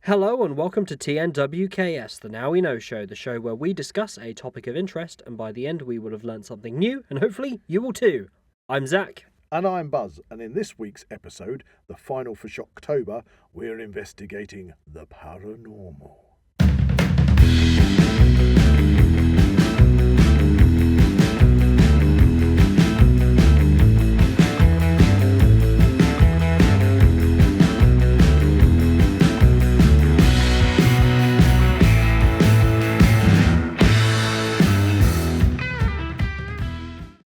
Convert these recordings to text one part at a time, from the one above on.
Hello and welcome to TNWKS, the Now We Know show, the show where we discuss a topic of interest and by the end we will have learned something new and hopefully you will too. I'm Zak. And I'm Buzz, and in this week's episode, the final for Shocktober, we're investigating the paranormal.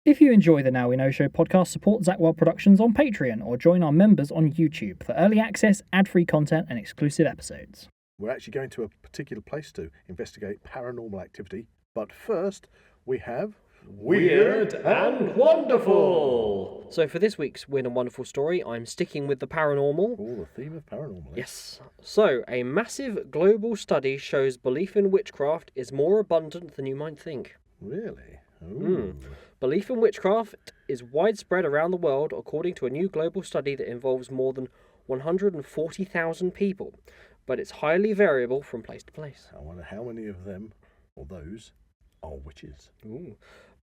If you enjoy the Now We Know Show podcast, support Zak Wylde Productions on Patreon or join our members on YouTube for early access, ad-free content and exclusive episodes. We're actually going to a particular place to investigate paranormal activity, but first we have... Weird and Wonderful! So for this week's Weird and Wonderful story, I'm sticking with the paranormal. Oh, the theme of paranormal. Yes. So, a massive global study shows belief in witchcraft is more abundant than you might think. Really? Ooh. Belief in witchcraft is widespread around the world according to a new global study that involves more than 140,000 people, but it's highly variable from place to place. I wonder how many of them, or those, are witches. Ooh.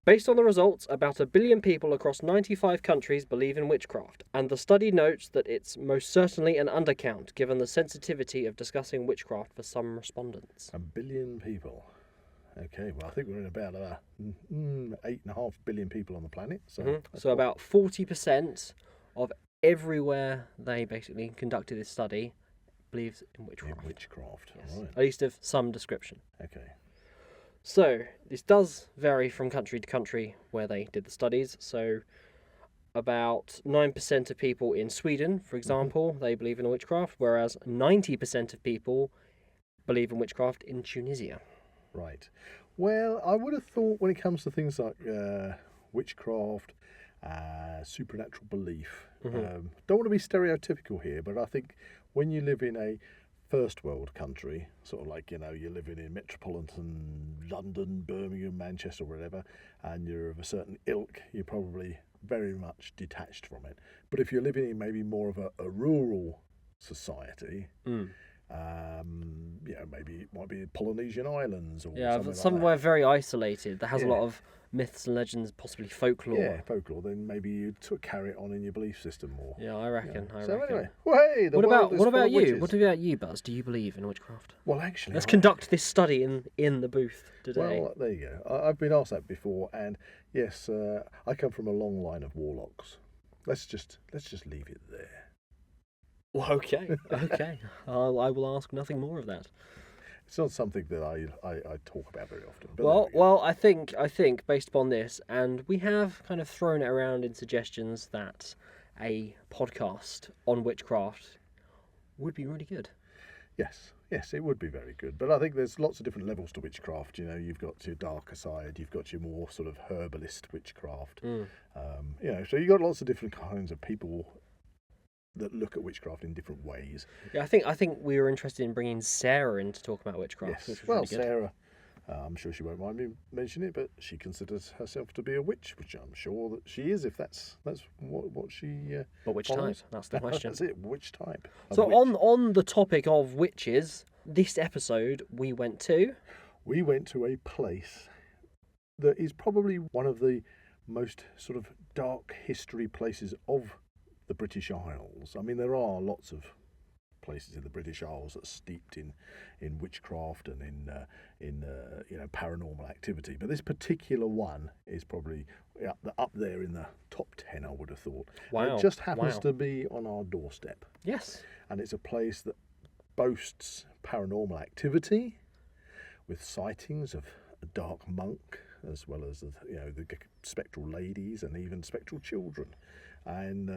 Based on the results, about 1 billion people across 95 countries believe in witchcraft, and the study notes that it's most certainly an undercount given the sensitivity of discussing witchcraft for some respondents. 1 billion people. Okay, well, I think we're in about 8.5 billion people on the planet. So, about 40% of everywhere they basically conducted this study believes in witchcraft. Yes. Right. At least of some description. Okay. So, this does vary from country to country where they did the studies. So, about 9% of people in Sweden, for example, they believe in witchcraft, whereas 90% of people believe in witchcraft in Tunisia. Right. Well, I would have thought when it comes to things like witchcraft, supernatural belief, don't want to be stereotypical here, but I think when you live in a first world country, sort of like, you're living in metropolitan London, Birmingham, Manchester, or whatever, and you're of a certain ilk, you're probably very much detached from it. But if you're living in maybe more of a rural society, maybe it might be Polynesian islands or somewhere like that. very isolated that has a lot of myths and legends, possibly folklore. Yeah, folklore. Then maybe you'd sort of carry it on in your belief system more. Yeah, I reckon. Anyway, hey, what about you? Witches. What about you, Buzz? Do you believe in witchcraft? Well, actually, let's conduct this study in the booth today. Well, there you go. I've been asked that before, and yes, I come from a long line of warlocks. Let's just leave it there. Well, okay. I will ask nothing more of that. It's not something that I talk about very often. But well, I think based upon this, and we have kind of thrown it around in suggestions that a podcast on witchcraft would be really good. Yes, it would be very good. But I think there's lots of different levels to witchcraft. You've got your darker side, you've got your more sort of herbalist witchcraft. So you've got lots of different kinds of people that look at witchcraft in different ways. Yeah, I think we were interested in bringing Sarah in to talk about witchcraft. Yes, well, really Sarah, I'm sure she won't mind me mentioning it, but she considers herself to be a witch, which I'm sure that she is, if that's what she. But which follows. type? That's the question. That's it. Which type? So on the topic of witches, this episode we went to a place that is probably one of the most sort of dark history places of the British Isles. I mean, there are lots of places in the British Isles that are steeped in witchcraft and in paranormal activity, but this particular one is probably up there in the top 10, I would have thought. Wow! And it just happens to be on our doorstep. Yes, and it's a place that boasts paranormal activity, with sightings of a dark monk, as well as the spectral ladies and even spectral children. And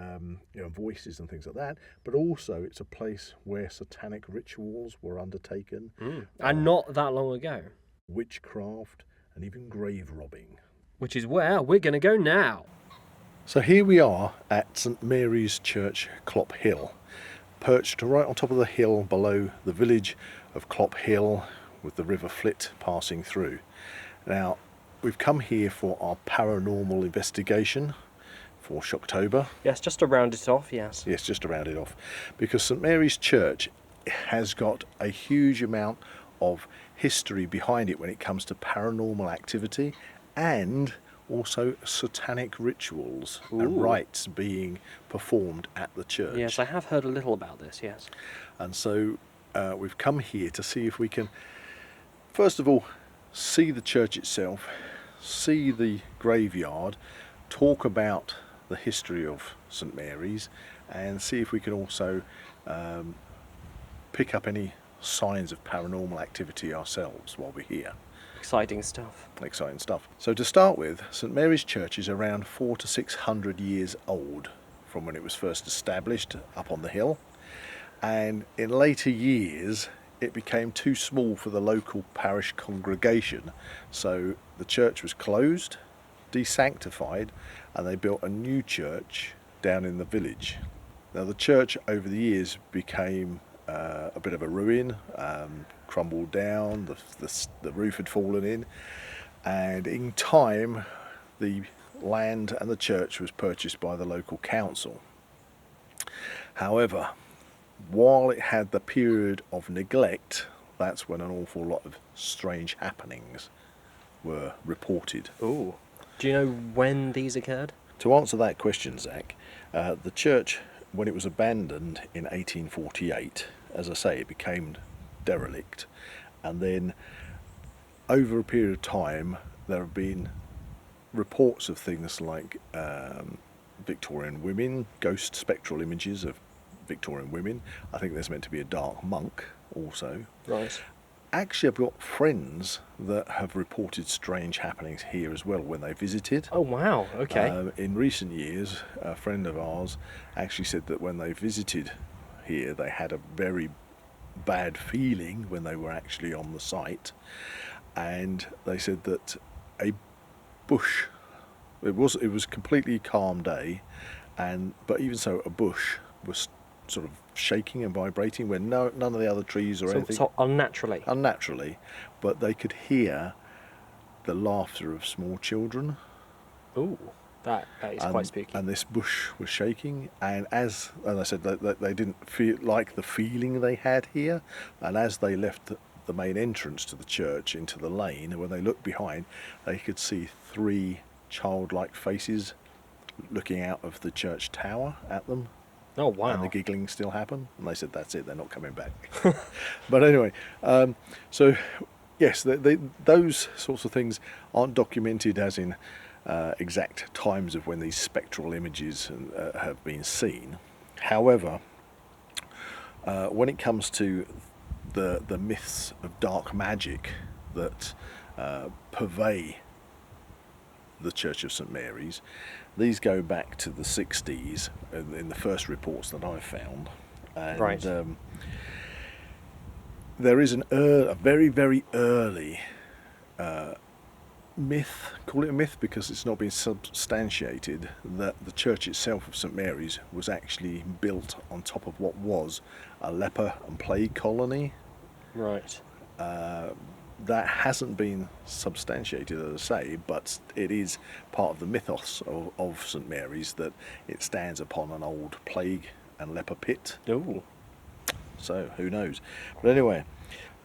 voices and things like that, but also it's a place where satanic rituals were undertaken, and not that long ago. Witchcraft and even grave robbing, which is where we're going to go now. So here we are at St Mary's Church, Clophill, perched right on top of the hill below the village of Clophill, with the River Flit passing through. Now, we've come here for our paranormal investigation for Shocktober. Yes, just to round it off, yes. Yes, just to round it off. Because St Mary's Church has got a huge amount of history behind it when it comes to paranormal activity and also satanic rituals and rites being performed at the church. Yes, I have heard a little about this, yes. And so we've come here to see if we can, first of all, see the church itself, see the graveyard, talk about the history of St Mary's, and see if we can also pick up any signs of paranormal activity ourselves while we're here. Exciting stuff. Exciting stuff. So to start with, St Mary's Church is around 400 to 600 years old from when it was first established up on the hill, and in later years it became too small for the local parish congregation, so the church was closed, desanctified, and they built a new church down in the village. Now the church over the years became a bit of a ruin, crumbled down, the roof had fallen in, and in time the land and the church was purchased by the local council. However, while it had the period of neglect, that's when an awful lot of strange happenings were reported. Ooh. Do you know when these occurred? To answer that question, Zach, the church, when it was abandoned in 1848, as I say, it became derelict, and then over a period of time there have been reports of things like Victorian women, ghost spectral images of Victorian women. I think there's meant to be a dark monk also. Right. Actually, I've got friends that have reported strange happenings here as well when they visited. Oh wow, okay. In recent years, a friend of ours actually said that when they visited here, they had a very bad feeling when they were actually on the site, and they said that a bush, it was completely calm day, but even so, a bush was sort of shaking and vibrating when none of the other trees or anything. So unnaturally, but they could hear the laughter of small children. Ooh, that is quite spooky. And this bush was shaking, and as I said, they didn't feel like the feeling they had here, and as they left the main entrance to the church into the lane, and when they looked behind, they could see 3 childlike faces looking out of the church tower at them. Oh wow. And the giggling still happened, and they said that's it, they're not coming back. But anyway, so yes, those sorts of things aren't documented as in exact times of when these spectral images have been seen. However, when it comes to the myths of dark magic that purvey the Church of St Mary's, these go back to the 60s in the first reports that I've found. And right. There is a very, very early myth, call it a myth because it's not been substantiated, that the church itself of St Mary's was actually built on top of what was a leper and plague colony. Right. That hasn't been substantiated, as I say, but it is part of the mythos of St Mary's that it stands upon an old plague and leper pit. Ooh. So who knows? But anyway,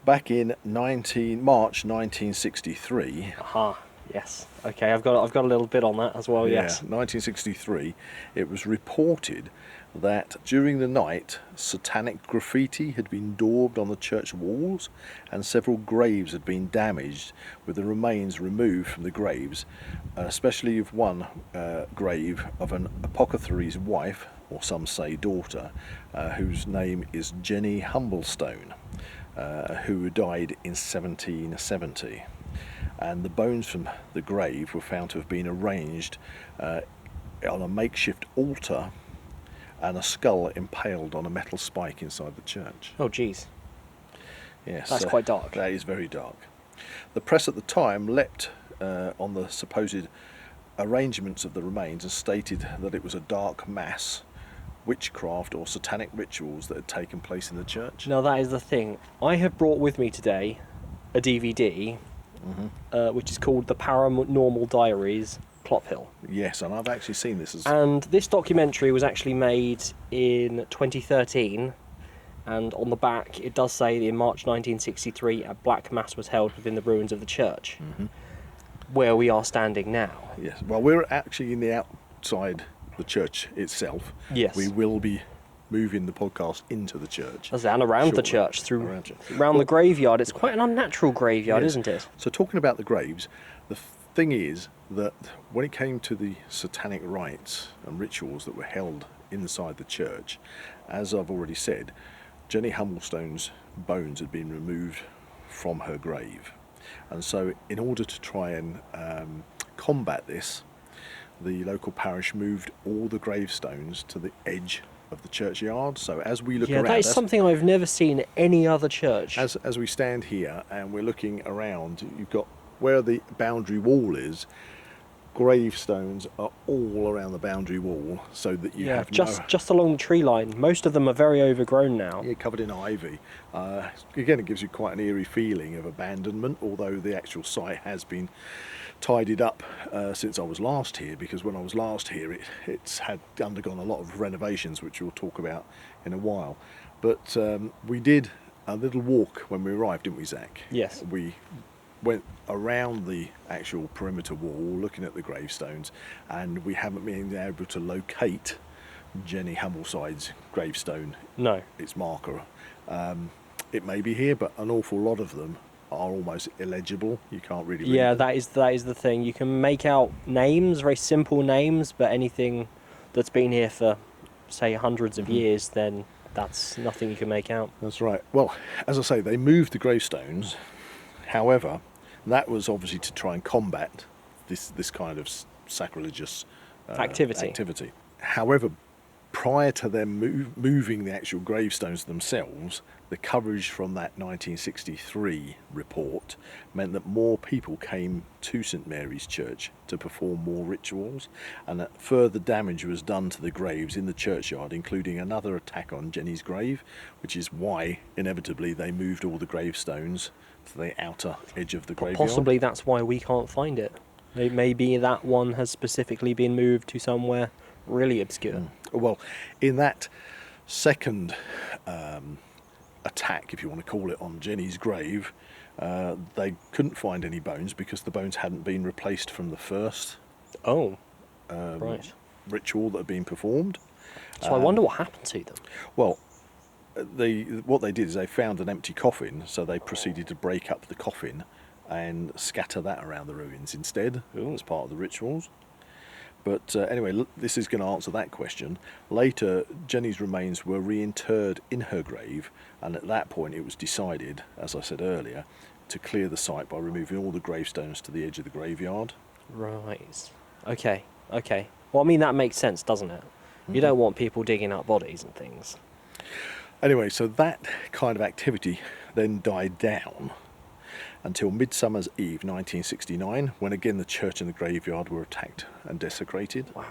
back in March 1963. Aha. Yes. Okay. I've got a little bit on that as well. Yeah, Yes. 1963. It was reported that during the night, satanic graffiti had been daubed on the church walls, and several graves had been damaged, with the remains removed from the graves, especially of one grave of an apothecary's wife, or some say daughter, whose name is Jenny Humblestone, who died in 1770. And the bones from the grave were found to have been arranged on a makeshift altar, and a skull impaled on a metal spike inside the church. Oh, geez. Yes, That's quite dark. That is very dark. The press at the time leapt on the supposed arrangements of the remains and stated that it was a dark mass, witchcraft or satanic rituals that had taken place in the church. Now that is the thing. I have brought with me today a DVD, which is called The Paranormal Diaries, Clophill. Yes, and I've actually seen this. And this documentary was actually made in 2013, And on the back, it does say that in March 1963, a black mass was held within the ruins of the church, where we are standing now. Yes. Well, we're actually in the outside the church itself. Yes. We will be moving the podcast into the church. And around the church, around the graveyard. It's quite an unnatural graveyard, isn't it? So talking about the graves, the thing is that when it came to the satanic rites and rituals that were held inside the church, as I've already said, Jenny Humblestone's bones had been removed from her grave. And so in order to try and combat this, the local parish moved all the gravestones to the edge of the churchyard. So as we look around... that is something I've never seen at any other church. As we stand here and we're looking around, you've got where the boundary wall is, gravestones are all around the boundary wall, so that you have just along the tree line. Most of them are very overgrown now. Yeah, covered in ivy. Again, it gives you quite an eerie feeling of abandonment, although the actual site has been tidied up since I was last here, because when I was last here it's had undergone a lot of renovations, which we'll talk about in a while. But we did a little walk when we arrived, didn't we, Zak? Yes. We went around the actual perimeter wall looking at the gravestones, and we haven't been able to locate Jenny Humbleside's gravestone. No. Its marker. It may be here, but an awful lot of them are almost illegible. You can't really read them. that is the thing. You can make out names, very simple names, but anything that's been here for, say, hundreds of years, then that's nothing you can make out. That's right. Well, as I say, they moved the gravestones. However, that was obviously to try and combat this kind of sacrilegious activity. However, prior to them moving the actual gravestones themselves, the coverage from that 1963 report meant that more people came to St Mary's Church to perform more rituals, and that further damage was done to the graves in the churchyard, including another attack on Jenny's grave, which is why inevitably they moved all the gravestones to the outer edge of the graveyard. Possibly that's why we can't find it. Maybe that one has specifically been moved to somewhere really obscure. Well, in that second attack, if you want to call it, on Jenny's grave, they couldn't find any bones because the bones hadn't been replaced from the first ritual that had been performed. So I wonder what happened to them. Well, what they did is they found an empty coffin, so they proceeded to break up the coffin and scatter that around the ruins instead as part of the rituals. But anyway, this is going to answer that question. Later, Jenny's remains were reinterred in her grave, and at that point it was decided, as I said earlier, to clear the site by removing all the gravestones to the edge of the graveyard. Right. Okay. Well, I mean, that makes sense, doesn't it? You don't want people digging up bodies and things. Anyway, so that kind of activity then died down until Midsummer's Eve 1969, when again the church and the graveyard were attacked and desecrated. Wow.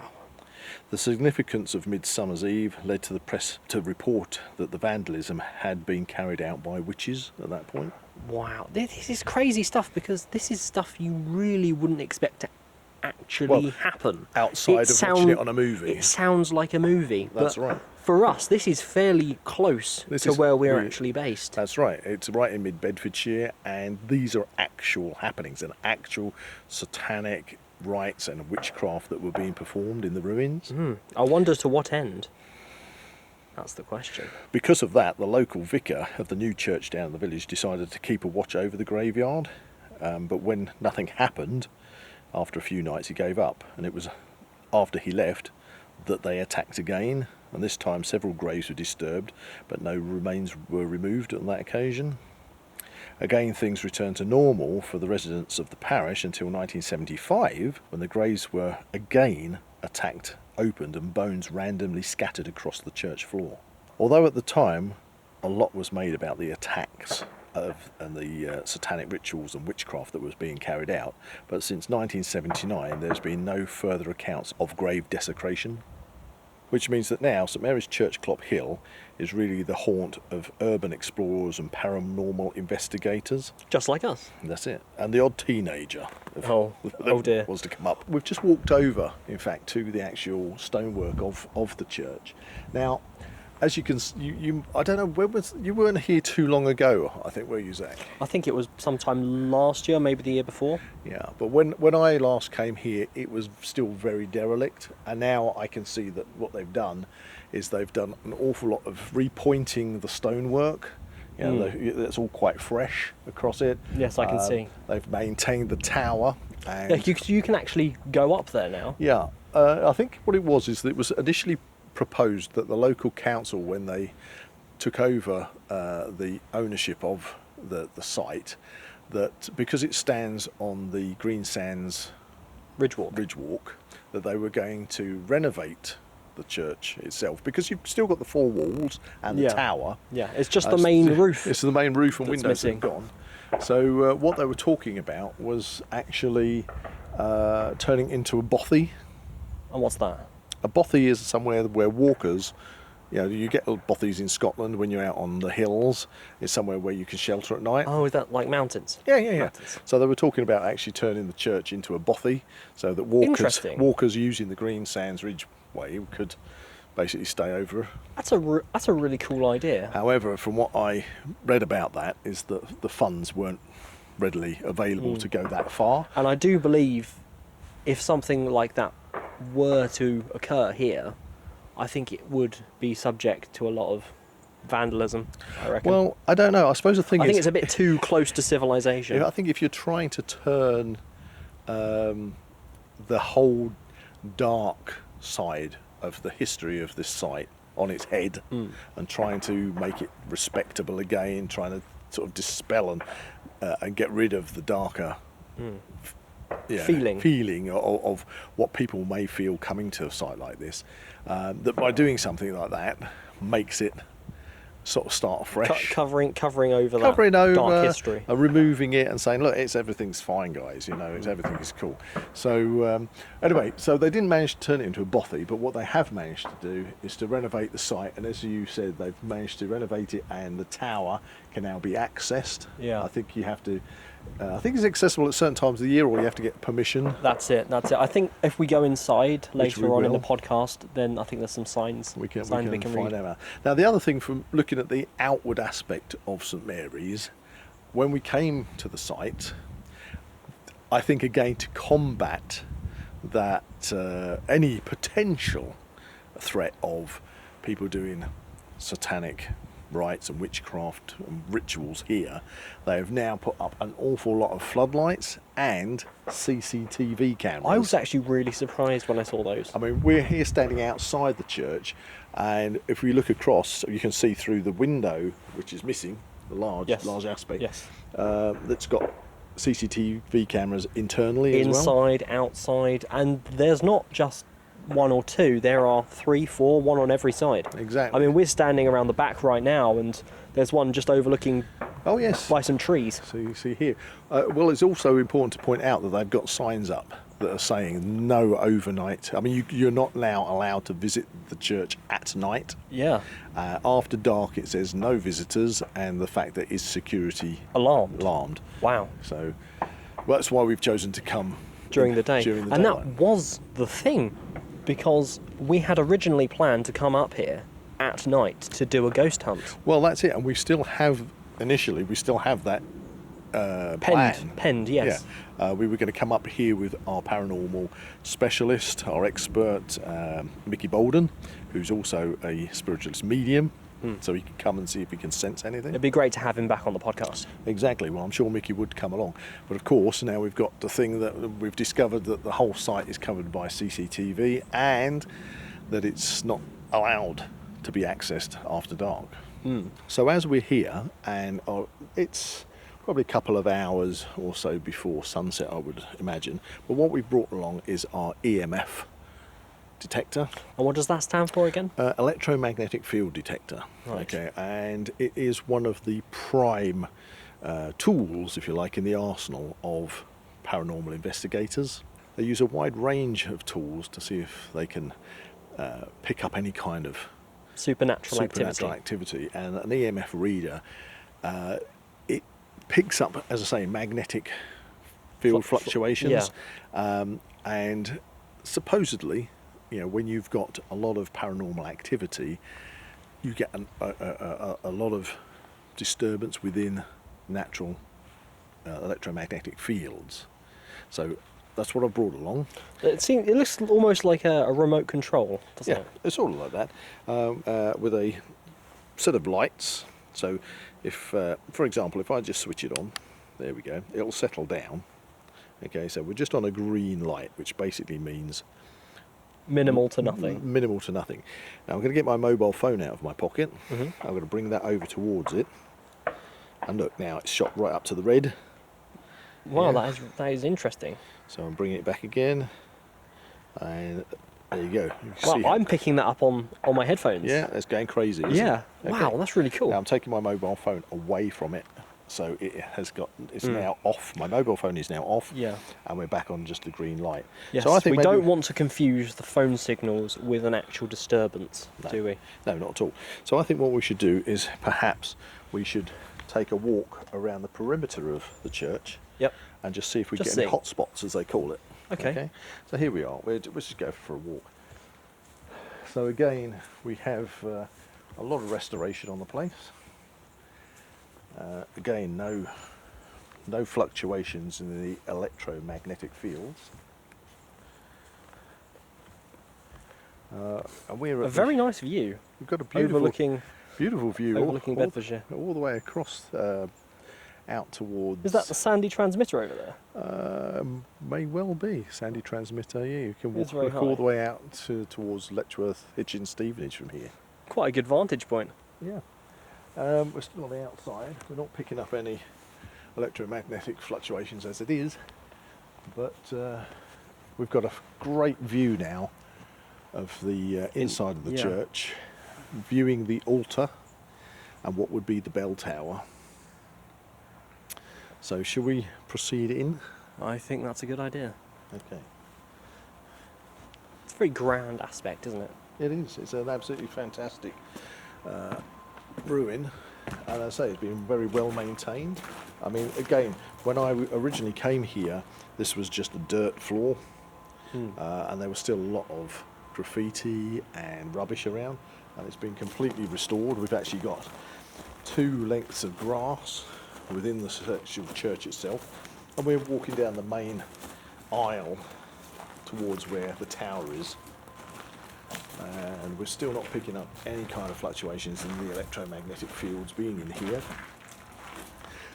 The significance of Midsummer's Eve led to the press to report that the vandalism had been carried out by witches at that point. Wow. This is crazy stuff, because this is stuff you really wouldn't expect to actually happen. Outside of watching it on a movie. It sounds like a movie. That's right. For us, this is fairly close to where we're actually based. That's right. It's right in mid-Bedfordshire, and these are actual happenings and actual satanic rites and witchcraft that were being performed in the ruins. I wonder to what end. That's the question. Because of that, the local vicar of the new church down in the village decided to keep a watch over the graveyard. But when nothing happened, after a few nights he gave up, and it was after he left that they attacked again, and this time several graves were disturbed, but no remains were removed on that occasion. Again, things returned to normal for the residents of the parish until 1975, when the graves were again attacked, opened, and bones randomly scattered across the church floor. Although at the time a lot was made about the attacks and the satanic rituals and witchcraft that was being carried out, but since 1979 there's been no further accounts of grave desecration, which means that now St Mary's Church, Clophill, is really the haunt of urban explorers and paranormal investigators. Just like us. That's it. And the odd teenager Oh dear. was to come up. We've just walked over, in fact, to the actual stonework of the church. Now, as you can, you I don't know, you weren't here too long ago, I think, were you, Zak? I think it was sometime last year, maybe the year before. Yeah, but when I last came here, it was still very derelict, and now I can see that what they've done is they've done an awful lot of repointing the stonework. You know, it's all quite fresh across it. Yes, I can see. They've maintained the tower. And Yeah, you can actually go up there now. yeah, I think what it was is that it was initially proposed that the local council, when they took over the ownership of the site, that because it stands on the Green Sands Ridgewalk, that they were going to renovate the church itself, because you've still got the four walls and the tower. Yeah, it's just the main roof. It's the main roof and that's windows missing. that have gone. So what they were talking about was actually turning into a bothy. And what's that? A bothy is somewhere where walkers, you know, you get bothies in Scotland when you're out on the hills. It's somewhere where you can shelter at night. Oh, is that like mountains? Yeah. Mountains. So they were talking about actually turning the church into a bothy, so that walkers using the Green Sands Ridgeway could basically stay over. That's a really cool idea. However, from what I read about that, is that the funds weren't readily available to go that far. And I do believe if something like that were to occur here, I think it would be subject to a lot of vandalism, I reckon. Well, I don't know. I suppose the thing I is, think it's a bit too close to civilization. I think if you're trying to turn the whole dark side of the history of this site on its head and trying to make it respectable again, trying to sort of dispel and get rid of the darker feeling of what people may feel coming to a site like this, that by doing something like that makes it sort of start afresh, covering over dark history, removing it and saying, look, everything's fine, guys, you know, everything is cool. So anyway, so they didn't manage to turn it into a bothy, but what they have managed to do is to renovate the site, and as you said, they've managed to renovate it, and the tower can now be accessed. Yeah, I think you have to I think it's accessible at certain times of the year, or you have to get permission. That's it. I think if we go inside later on in the will. podcast, then I think there's some signs We can find find out. Now, the other thing from looking at the outward aspect of St Mary's, when we came to the site, I think again to combat that any potential threat of people doing satanic rites and witchcraft and rituals here, they have now put up an awful lot of floodlights and CCTV cameras. I was actually really surprised when I saw those. I mean, we're here standing outside the church, and if we look across, you can see through the window, which is missing, the large aspect, that's got CCTV cameras internally as well. Inside, outside, and there's not just one or two, there are 3, 4, one on every side. Exactly. I mean, we're standing around the back right now, and there's one just overlooking by some trees. So you see here. Well, it's also important to point out that they've got signs up that are saying no overnight. I mean, you're not now allowed to visit the church at night. Yeah. After dark, it says no visitors, and the fact that it's security alarmed. Wow. So that's why we've chosen to come during the day. And that was the thing, because we had originally planned to come up here at night to do a ghost hunt. Well, that's it, and we still have that penned, yes. Yeah. We were going to come up here with our paranormal specialist, our expert, Mickey Bolden, who's also a spiritualist medium, so he can come and see if he can sense anything. It'd be great to have him back on the podcast. Exactly. Well, I'm sure Mickey would come along. But of course, now we've got the thing that we've discovered, that the whole site is covered by CCTV and that it's not allowed to be accessed after dark. So as we're here, and it's probably a couple of hours or so before sunset, I would imagine, but what we've brought along is our EMF detector. And what does that stand for again? Electromagnetic field detector. Right. Okay, and it is one of the prime tools, if you like, in the arsenal of paranormal investigators. They use a wide range of tools to see if they can pick up any kind of supernatural activity, and an EMF reader, it picks up, as I say, magnetic field fluctuations, and supposedly, you know, when you've got a lot of paranormal activity, you get a lot of disturbance within natural electromagnetic fields. So that's what I brought along. It looks almost like a remote control, doesn't it? It's sort of like that, with a set of lights. So if, for example, if I just switch it on, there we go, it'll settle down. Okay, so we're just on a green light, which basically means Minimal to nothing. Minimal to nothing. Now I'm going to get my mobile phone out of my pocket. Mm-hmm. I'm going to bring that over towards it. And look, now it's shot right up to the red. Wow, Yeah. that is interesting. So I'm bringing it back again. And there you go. You can see Wow, I'm picking that up on my headphones. Yeah, it's going crazy, isn't Yeah. it? Wow, that's really cool. Now I'm taking my mobile phone away from it. So it's now off. My mobile phone is now off. Yeah. And we're back on just the green light. Yes, so I think we don't want to confuse the phone signals with an actual disturbance, do we? No, not at all. So I think what we should do is perhaps we should take a walk around the perimeter of the church. Yep. And just see if we Just get any see. hot spots, as they call it. Okay. So here we are. Let's just go for a walk. So again, we have a lot of restoration on the place. Again, no fluctuations in the electromagnetic fields. And we're A at very nice view. we've got a beautiful Overlooking view overlooking Bedfordshire. all the way across out towards. Is that the Sandy transmitter over there? May well be Sandy transmitter. Yeah, you can It's walk very all high. the way out towards Letchworth, Hitchin, Stevenage from here. Quite a good vantage point. Yeah. We're still on the outside. We're not picking up any electromagnetic fluctuations as it is, but we've got a great view now of the inside of the yeah. church, viewing the altar and what would be the bell tower. So shall we proceed in? I think that's a good idea. Okay. It's a very grand aspect, isn't it? It is. It's an absolutely fantastic ruin, and as I say, it's been very well maintained. I mean, again, when I originally came here, this was just a dirt floor, and there was still a lot of graffiti and rubbish around, and it's been completely restored. We've actually got 2 lengths of grass within the actual church itself, and we're walking down the main aisle towards where the tower is. And we're still not picking up any kind of fluctuations in the electromagnetic fields being in here.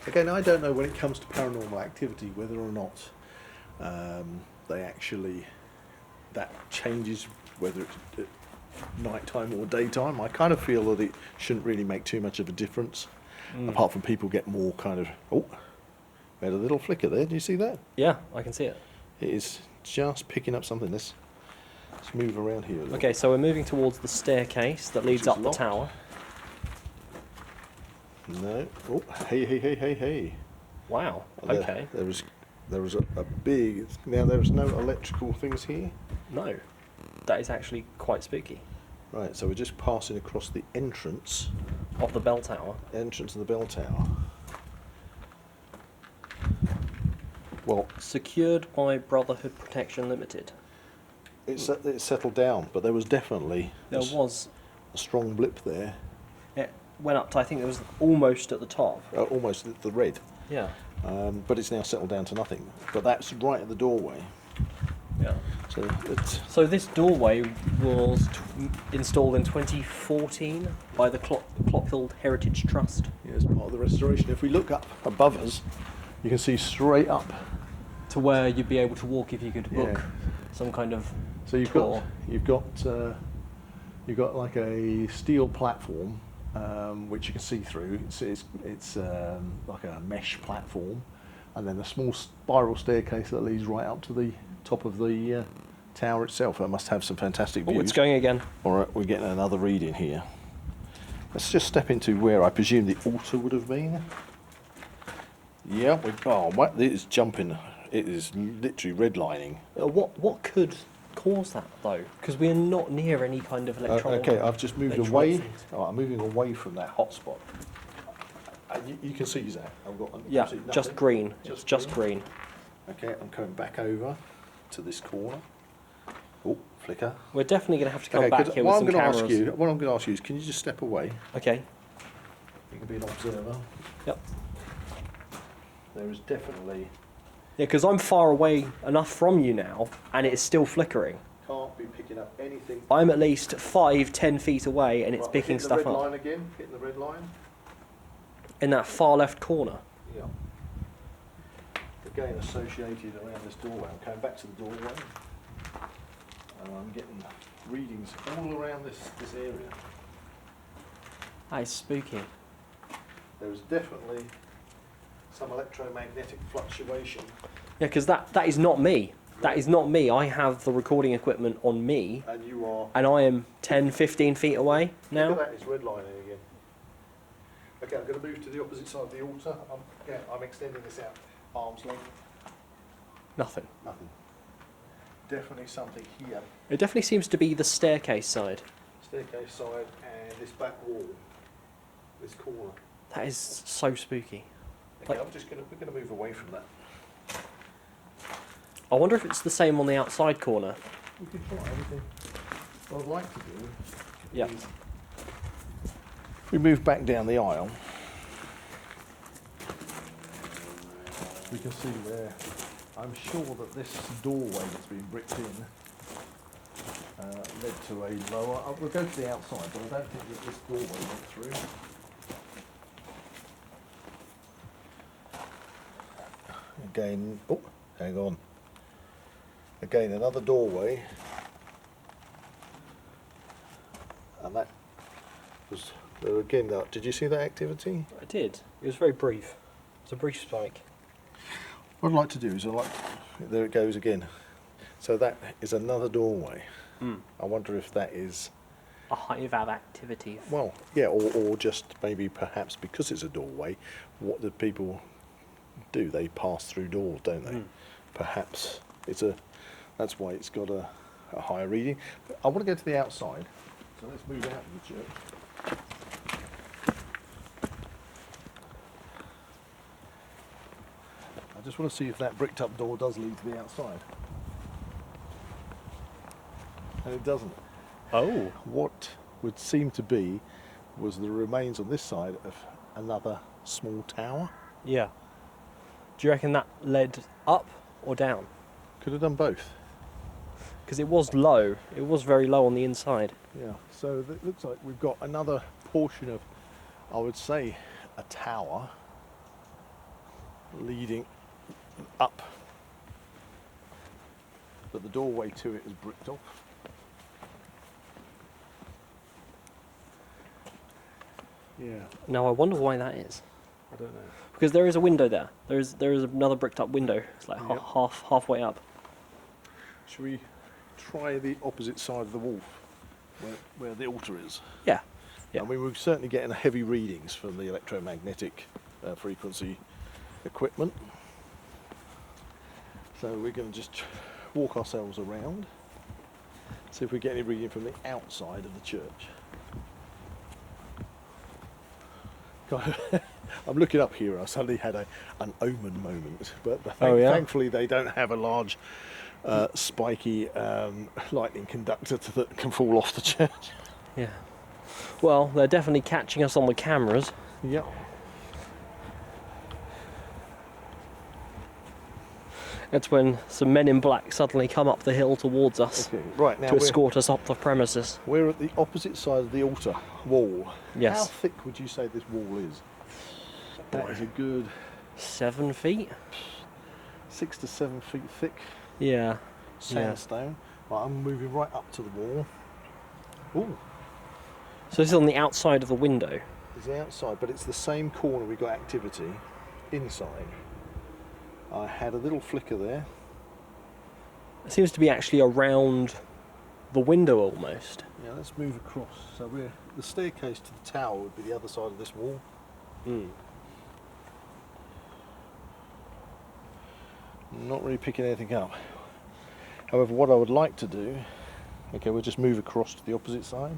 Again, I don't know when it comes to paranormal activity whether or not they actually, that changes whether it's at night time or daytime. I kind of feel that it shouldn't really make too much of a difference, apart from people get more kind of, we had a little flicker there, do you see that? Yeah, I can see it. It is just picking up something. Let's move around here a little. Okay, so we're moving towards the staircase that leads is up the locked. tower. No. Oh, hey. Wow. There- Okay. There was a big. Now there was no electrical things here. No, that is actually quite spooky. Right. So we're just passing across the entrance Of the bell tower. of the bell tower. Well, Secured by Brotherhood Protection Limited. it's settled down, but there was definitely There was. a strong blip there, It went up to, I think it was almost at the top. almost at the red. Yeah. But it's now settled down to nothing. But that's right at the doorway. Yeah. So it's So this doorway was installed in 2014 by the Clophill Heritage Trust. as part of the restoration. If we look up above us, you can see straight up. To where you'd be able to walk if you could book Yeah. some kind of So you've tour. got like a steel platform which you can see through. It's like a mesh platform, and then a small spiral staircase that leads right up to the top of the tower itself. That must have some fantastic Oh, views. it's going again. All right, we're getting another read in here. Let's just step into where I presume the altar would have been. Yeah, it is jumping. It is literally redlining. What could cause that though? Because we're not near any kind of electronic. Okay, I've just moved electronic away. things. Oh, I'm moving away from that hotspot. You can see that. Yeah, see just nothing. green. It's just green. Okay, I'm coming back over to this corner. Oh, flicker. We're definitely going to have to come Okay, back what here with some I'm going to cameras. ask you, what I'm going to ask you is, can you just step away? Okay. You can be an observer. Yep. There is definitely... Yeah, because I'm far away enough from you now, and it's still flickering. Can't be picking up anything. I'm at least 5-10 feet away, and it's picking stuff Hitting the red up. line again. Hitting the red line. In that far left corner. Yeah. Again, associated around this doorway. I'm coming back to the doorway. And I'm getting readings all around this area. That is spooky. There is definitely some electromagnetic fluctuation. Yeah, because that is not me. That is not me. I have the recording equipment on me. And you are... And I am 10-15 feet away now. Look at that, it's redlining again. Okay, I'm going to move to the opposite side of the altar. I'm extending this out arm's length. Nothing. Nothing. Definitely something here. It definitely seems to be the staircase side. Staircase side and this back wall. This corner. That is so spooky. Okay, we're going to move away from that. I wonder if it's the same on the outside corner. We can try everything. What I'd like to do Yeah. is... If we move back down the aisle, we can see there, I'm sure that this doorway that's been bricked in led to a lower... we'll go to the outside, but I don't think that this doorway went through. Again, oh, hang on. Again, another doorway. And that was, again, did you see that activity? I did. It was very brief. It's a brief spike. What I'd like to do is, there it goes again. So that is another doorway. I wonder if that is... A hive of activity. Well, yeah, or just maybe perhaps because it's a doorway, what do people do? They pass through doors, don't they? Perhaps that's why it's got a higher reading. I want to go to the outside, so let's move out of the church. I just want to see if that bricked up door does lead to the outside. And it doesn't. Oh. What would seem to be was the remains on this side of another small tower. Yeah. Do you reckon that led up or down? Could have done both. Because it was low. It was very low on the inside. Yeah, so it looks like we've got another portion of, I would say, a tower leading up. But the doorway to it is bricked off. Yeah, Now I wonder why that is. I don't know. Because there is a window there. There is another bricked up window. It's like Yep. halfway up. Should we try the opposite side of the wall, where the altar is? Yeah. Yeah. I mean, we're certainly getting heavy readings from the electromagnetic frequency equipment. So we're going to just walk ourselves around, see if we get any reading from the outside of the church. I'm looking up here, I suddenly had an omen moment, but thankfully they don't have a large spiky lightning conductor that can fall off the church. Yeah. Well, they're definitely catching us on the cameras. Yeah. That's when some men in black suddenly come up the hill towards us Okay. Right, now to escort us up the premises. we're at the opposite side of the altar wall. Yes. How thick would you say this wall is? That is a good 7 feet? 6 to 7 feet thick Yeah. sandstone. Right, I'm moving right up to the wall. Ooh, So this is on the outside of the window. it's the outside, but it's the same corner we got activity inside. I had a little flicker there. It seems to be actually around the window almost. Yeah, let's move across. So the staircase to the tower would be the other side of this wall. Not really picking anything up. However, what I would like to do, okay, we'll just move across to the opposite side.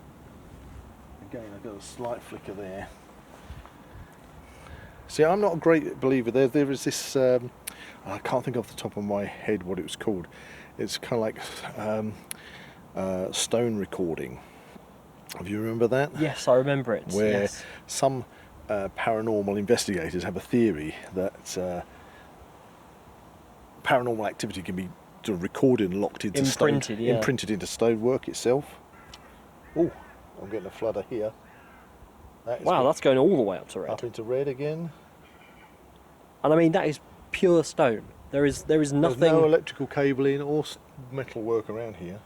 Again, I've got a slight flicker there. See, I'm not a great believer. There is this, I can't think off the top of my head what it was called. It's kind of like stone recording. Have you remember that? Yes, I remember it. Where yes. some paranormal investigators have a theory that paranormal activity can be sort of recorded and locked into Imprinted, yeah. imprinted into stonework itself. Oh, I'm getting a fludder here. Wow, that's going all the way up to red. Up into red again. And I mean, that is pure stone. There is nothing. There's no electrical cabling or metal work around here.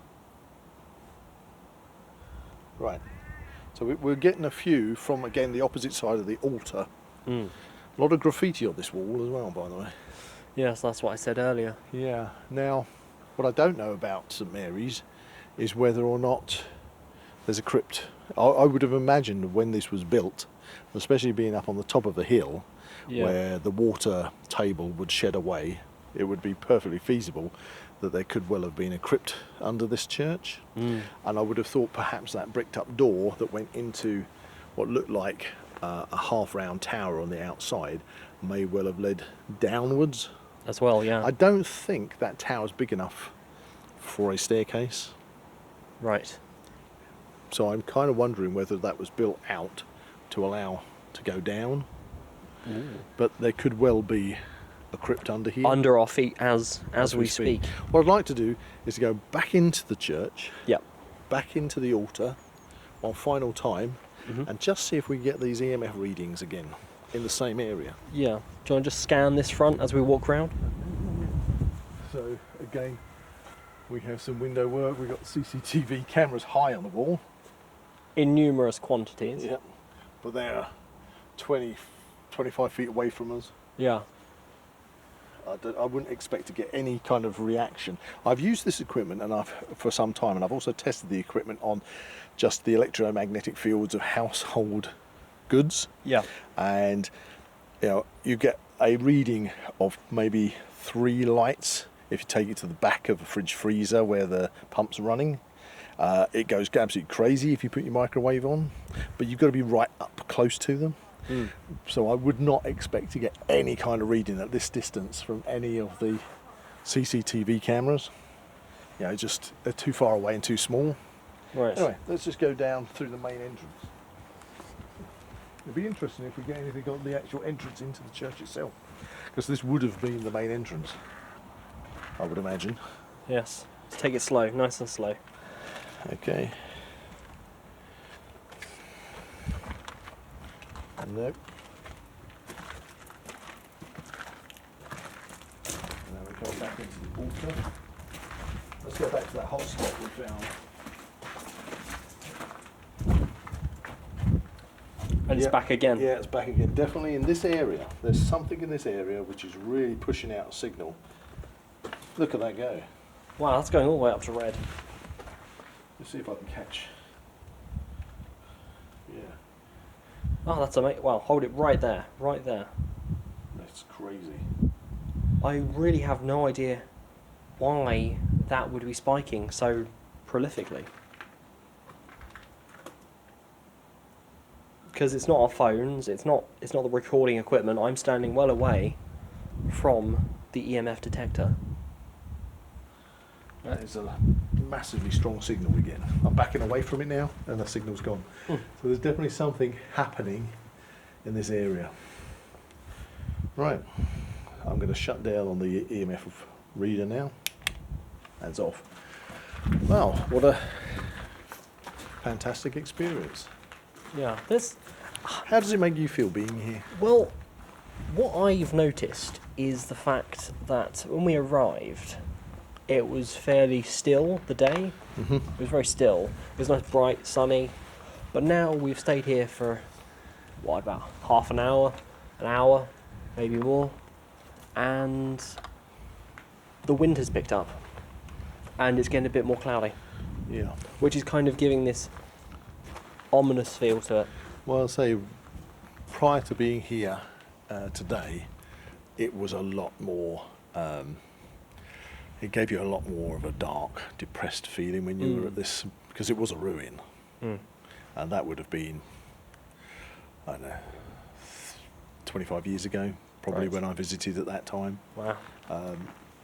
Right. So we're getting a few from, again, the opposite side of the altar. Mm. A lot of graffiti on this wall as well, by the way. Yes, that's what I said earlier. Yeah. Now, what I don't know about St Mary's is whether or not there's a crypt. I would have imagined when this was built, especially being up on the top of a hill, where the water table would shed away, it would be perfectly feasible that there could well have been a crypt under this church. And I would have thought perhaps that bricked up door that went into what looked like a half round tower on the outside may well have led downwards. As well, yeah. I don't think that tower's big enough for a staircase. Right. So I'm kind of wondering whether that was built out to allow to go down. Ooh. But there could well be a crypt under here. Under our feet as we speak. What I'd like to do is to go back into the church, Yep. back into the altar, one final time, and just see if we can get these EMF readings again in the same area. Yeah. Do you want to just scan this front as we walk round? So again, we have some window work. We've got CCTV cameras high on the wall. In numerous quantities. Yep. But they're 20, 25 feet away from us. Yeah. I wouldn't expect to get any kind of reaction. I've used this equipment for some time, and I've also tested the equipment on just the electromagnetic fields of household goods. Yeah. And you get a reading of maybe 3 lights if you take it to the back of a fridge freezer where the pump's running. It goes absolutely crazy if you put your microwave on, but you've got to be right up close to them. So I would not expect to get any kind of reading at this distance from any of the CCTV cameras. Just they're too far away and too small. Right. Anyway, let's just go down through the main entrance. It'd be interesting if we get anything on the actual entrance into the church itself, because this would have been the main entrance, I would imagine. Yes. Let's take it slow, nice and slow. Okay. Nope. And then we go back into the altar. Let's go back to that hot spot we found. And it's back again. Yeah, it's back again. Definitely in this area. There's something in this area which is really pushing out a signal. Look at that go. Wow, that's going all the way up to red. Let's see if I can catch. Yeah. Oh, that's amazing. Wow, hold it right there, right there. That's crazy. I really have no idea why that would be spiking so prolifically. Because it's not our phones, it's not the recording equipment. I'm standing well away from the EMF detector. That is a massively strong signal we get. I'm backing away from it now and the signal's gone. So there's definitely something happening in this area. Right, I'm going to shut down on the EMF reader now. That's off. Wow, what a fantastic experience. Yeah, this... How does it make you feel being here? Well, what I've noticed is the fact that when we arrived, it was fairly still, the day. Mm-hmm. It was very still. It was nice, bright, sunny. But now we've stayed here for, about half an hour, maybe more. And the wind has picked up. And it's getting a bit more cloudy. Yeah. Which is kind of giving this ominous feel to it. Well, I'll say, prior to being here today, it was a lot more... it gave you a lot more of a dark, depressed feeling when you were at this, because it was a ruin. And that would have been, I don't know, 25 years ago, probably, when I visited at that time. Wow.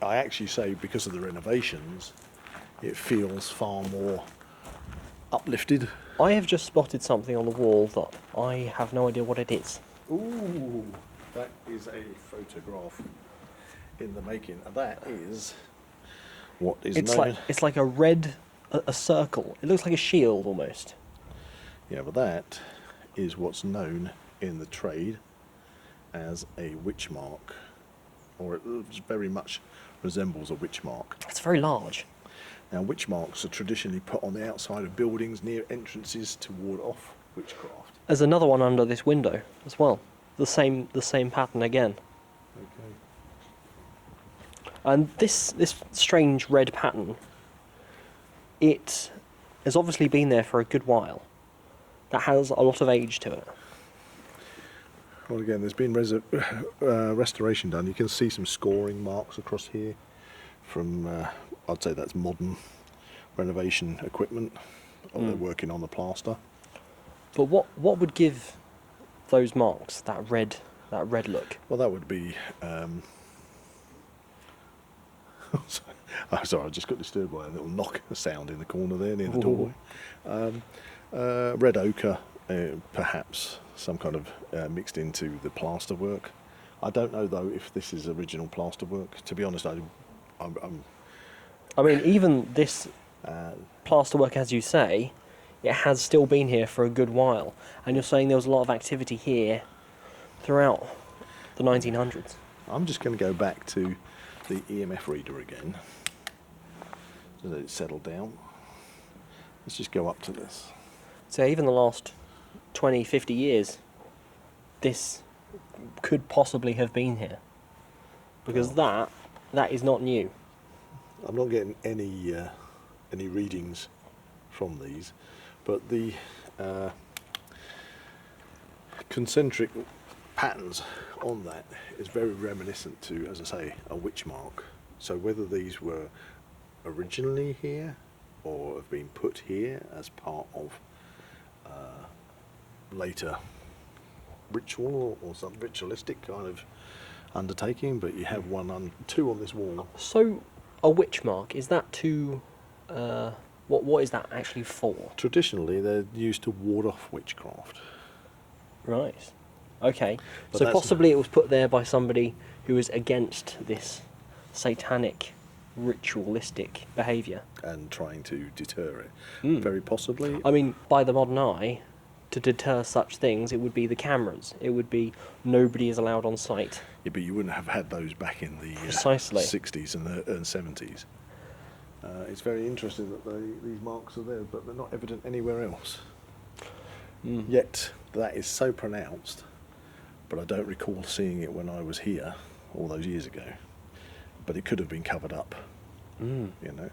I actually say, because of the renovations, it feels far more uplifted. I have just spotted something on the wall that I have no idea what it is. Ooh, that is a photograph in the making. And that is what is known. It's like a red, a circle. It looks like a shield almost. Yeah, but that is what's known in the trade as a witch mark, or it very much resembles a witch mark. It's very large. Now, witch marks are traditionally put on the outside of buildings near entrances to ward off witchcraft. There's another one under this window as well. The same pattern again. Okay. And this strange red pattern, it has obviously been there for a good while. That has a lot of age to it. Well, again, there's been restoration done. You can see some scoring marks across here from, I'd say that's modern renovation equipment. They're working on the plaster. But what would give those marks that red look? Well, that would be. Sorry, I just got disturbed by a little knock sound in the corner there near the doorway. Red ochre, perhaps some kind of mixed into the plaster work. I don't know though if this is original plaster work. To be honest, I mean, even this plaster work, as you say, it has still been here for a good while. And you're saying there was a lot of activity here throughout the 1900s. I'm just going to go back to the EMF reader again so that it's settled down. Let's just go up to this. So even the last 20, 50 years, this could possibly have been here. Because that is not new. I'm not getting any readings from these, but the concentric patterns on that is very reminiscent to, as I say, a witch mark. So whether these were originally here or have been put here as part of later ritual or some ritualistic kind of undertaking, but you have two on this wall. So a witch mark, is that to what is that actually for? Traditionally they're used to ward off witchcraft. Right. Okay. But so possibly it was put there by somebody who was against this satanic ritualistic behaviour. And trying to deter it. Mm. Very possibly. I mean, by the modern eye, to deter such things, it would be the cameras. It would be nobody is allowed on site. Yeah, but you wouldn't have had those back in the Precisely. 60s and the 70s. It's very interesting that these marks are there, but they're not evident anywhere else. Mm. Yet, that is so pronounced, but I don't recall seeing it when I was here all those years ago. But it could have been covered up, you know.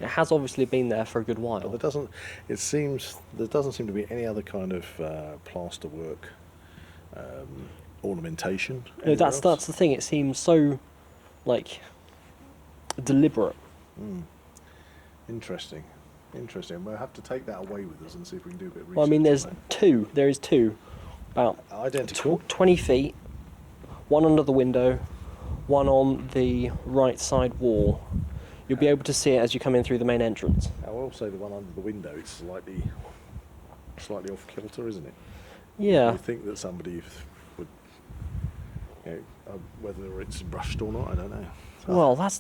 It has obviously been there for a good while. But there doesn't seem to be any other kind of plaster work, ornamentation. No, that's the thing. It seems so, like, deliberate. Interesting. We'll have to take that away with us and see if we can do a bit of research. Well, I mean, there is two, about identical. 20 feet, one under the window, one on the right side wall. You'll be able to see it as you come in through the main entrance. I will say the one under the window, it's slightly off kilter, isn't it? Yeah. You think that somebody would, whether it's brushed or not, I don't know. Well,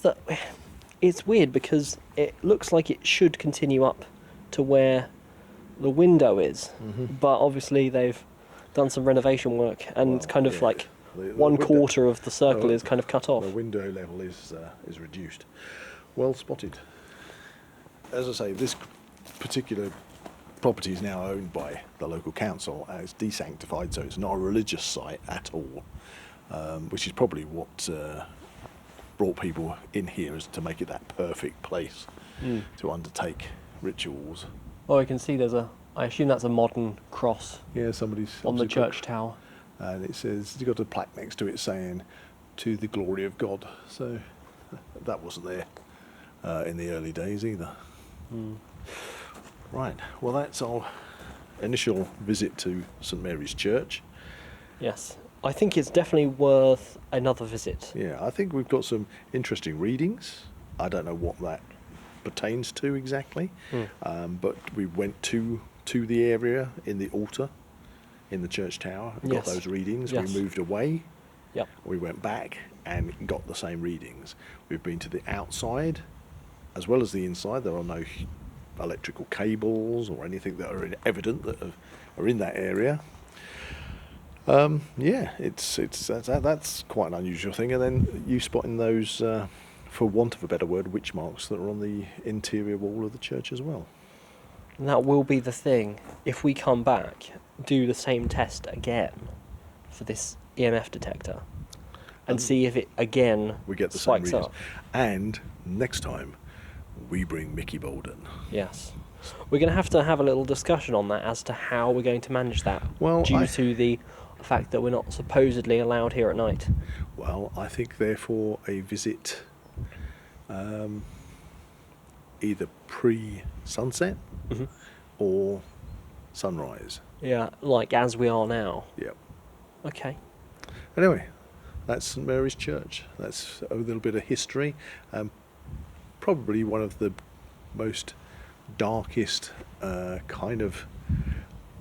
it's weird because it looks like it should continue up to where the window is, but obviously they've done some renovation work, and it's kind of like the one window, quarter of the circle is kind of cut off. The window level is reduced. Well spotted. As I say, this particular property is now owned by the local council and it's desanctified, so it's not a religious site at all, which is probably what brought people in here, is to make it that perfect place to undertake rituals. Oh, I can see I assume that's a modern cross. Yeah, somebody's on the church tower. And it says, you've got a plaque next to it saying, "To the glory of God." So that wasn't there in the early days either. Right, well that's our initial visit to St Mary's Church. Yes, I think it's definitely worth another visit. Yeah, I think we've got some interesting readings. I don't know what that pertains to exactly. But we went to the area in the altar, in the church tower, and got Yes. those readings. Yes. We moved away. Yep. We went back and got the same readings. We've been to the outside as well as the inside. There are no electrical cables or anything that are evident that are in that area. That's quite an unusual thing. And then you spotting those, for want of a better word, witch marks that are on the interior wall of the church as well. And that will be the thing. If we come back, do the same test again for this EMF detector and see if it again We get the same spikes readings. up. And next time, we bring Mickey Bolden. Yes. We're going to have a little discussion on that as to how we're going to manage that Well, due to the fact that we're not supposedly allowed here at night. Well, I think therefore a visit either pre-sunset or sunrise. Yeah, like as we are now. Yep. Okay. Anyway, that's St Mary's Church. That's a little bit of history. Probably one of the most darkest kind of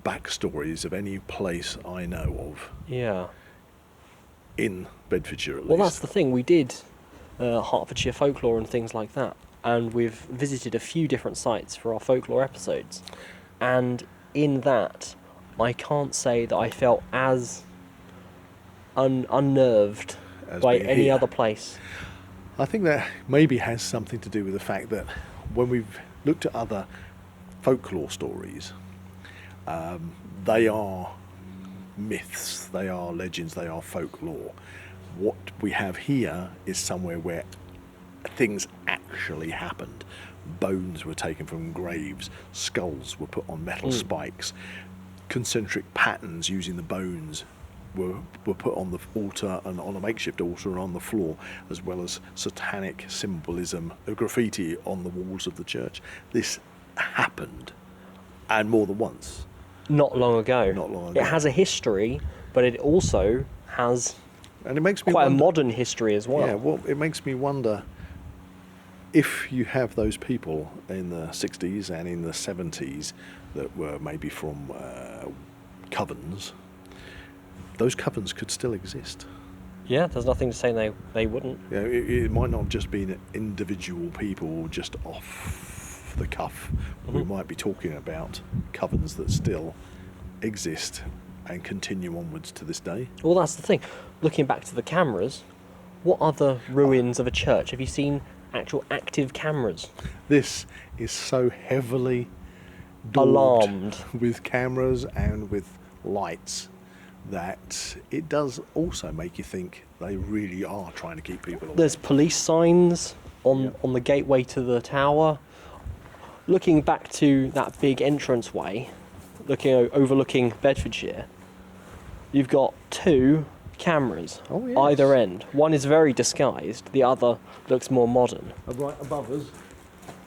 backstories of any place I know of Yeah. in Bedfordshire at least. Well, that's the thing. We did Hertfordshire folklore and things like that, and we've visited a few different sites for our folklore episodes. And in that, I can't say that I felt as unnerved As by being any here. other place. I think that maybe has something to do with the fact that when we've looked at other folklore stories, they are myths, they are legends, they are folklore. What we have here is somewhere where things actually happened. Bones were taken from graves, skulls were put on metal spikes, concentric patterns using the bones were put on the altar and on a makeshift altar and on the floor, as well as satanic symbolism, graffiti on the walls of the church. This happened, and more than once. Not long ago. Not long ago. It has a history, but it also has And it makes me quite wonder, a modern history as well. Yeah, well, it makes me wonder if you have those people in the 60s and in the 70s that were maybe from covens, those covens could still exist. Yeah, there's nothing to say they wouldn't. You know, it might not have just been individual people just off the cuff. We might be talking about covens that still exist and continue onwards to this day. Well, that's the thing. Looking back to the cameras, what other ruins of a church have you seen actual active cameras? This is so heavily daubed Alarmed. with cameras and with lights that it does also make you think they really are trying to keep people away. There's police signs on the gateway to the tower. Looking back to that big entranceway, overlooking Bedfordshire, you've got two cameras either end. One is very disguised, the other looks more modern. And right above us,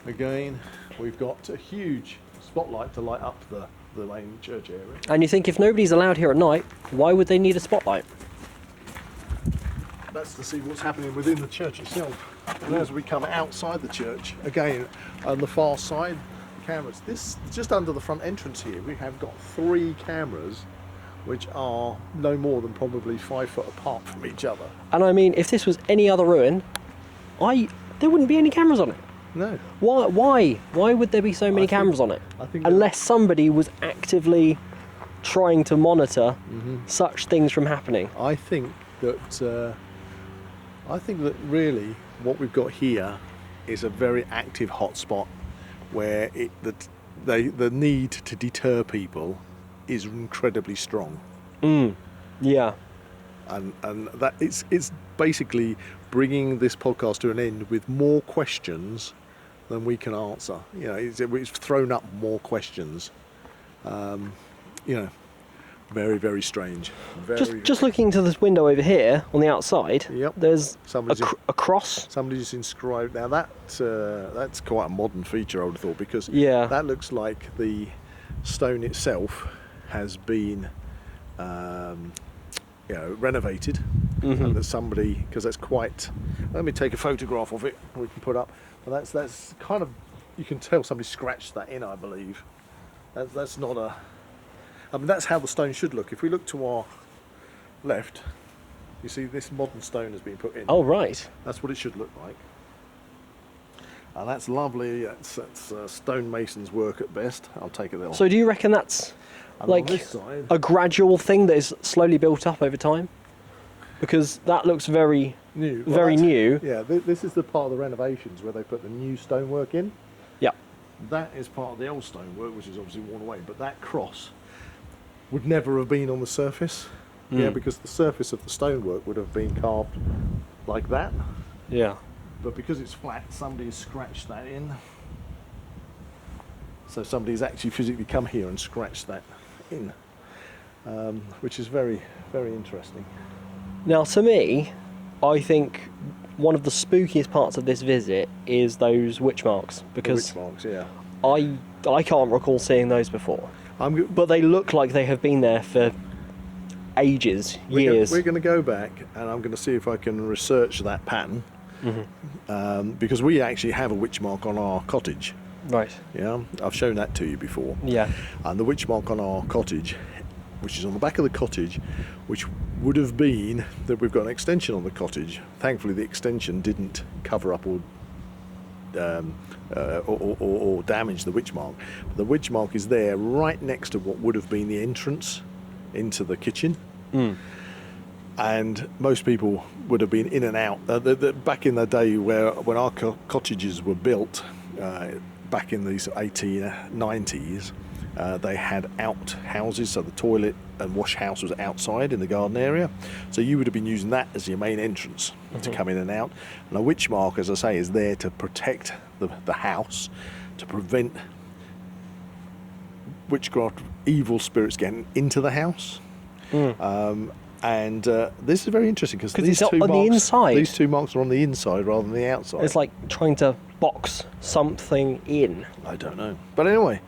again, we've got a huge spotlight to light up the main church area. And you think if nobody's allowed here at night, why would they need a spotlight? That's to see what's happening within the church itself. And as we come outside the church, again, on the far side, cameras. This, just under the front entrance here, we have got 3 cameras which are no more than probably 5 foot apart from each other. And I mean, if this was any other ruin, there wouldn't be any cameras on it. No. Why would there be so many cameras on it? I think Unless somebody was actively trying to monitor such things from happening. I think that really what we've got here is a very active hotspot where the need to deter people is incredibly strong. Yeah. And that it's basically bringing this podcast to an end with more questions than we can answer. You know, it's thrown up more questions. You know, very, very strange. Just looking to this window over here on the outside. Yep. There's Somebody's a cross. Somebody's inscribed. Now that's quite a modern feature, I would have thought, because Yeah. that looks like the stone itself has been renovated, and that somebody, because that's quite. Let me take a photograph of it. We can put up. But that's kind of you can tell somebody scratched that in, I believe. That's not a... I mean, that's how the stone should look. If we look to our left, you see this modern stone has been put in. Oh, right. That's what it should look like. And that's lovely. That's stonemason's work at best. I'll take it there. So do you reckon that's And like on this side, a gradual thing that is slowly built up over time? Because that looks very new. Well, very that's- new. Yeah, this is the part of the renovations where they put the new stonework in. Yeah. That is part of the old stonework, which is obviously worn away. But that cross would never have been on the surface. Yeah, because the surface of the stonework would have been carved like that. Yeah. But because it's flat, somebody's scratched that in. So somebody's actually physically come here and scratched that in, which is very, very interesting. Now, to me, I think one of the spookiest parts of this visit is those witch marks, because Witch marks, yeah. I can't recall seeing those before. But they look like they have been there for ages, years. We're going to go back, and I'm going to see if I can research that pattern, because we actually have a witch mark on our cottage. Right. Yeah, I've shown that to you before. Yeah. And the witch mark on our cottage, which is on the back of the cottage, which would have been that we've got an extension on the cottage. Thankfully, the extension didn't cover up or damage the witch mark. But the witch mark is there right next to what would have been the entrance into the kitchen. And most people would have been in and out. Back in the day when our cottages were built, back in these 1890s, they had out houses, so the toilet and wash house was outside in the garden area. So you would have been using that as your main entrance to come in and out. And a witch mark, as I say, is there to protect the house, to prevent witchcraft, evil spirits getting into the house. And this is very interesting because these it's two on the marks, inside. these two marks are on the inside rather than the outside. It's like trying to box something in. I don't know. But anyway,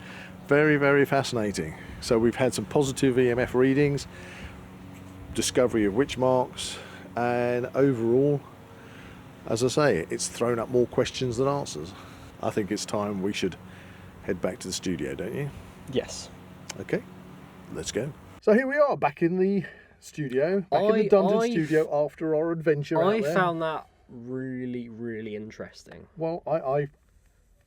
very, very fascinating. So we've had some positive EMF readings, discovery of witch marks, and overall, as I say, it's thrown up more questions than answers. I think it's time we should head back to the studio, don't you? Yes. Okay, let's go. So here we are, back in the studio, back in the dungeon studio after our adventure out there. I found that really, really interesting. Well, I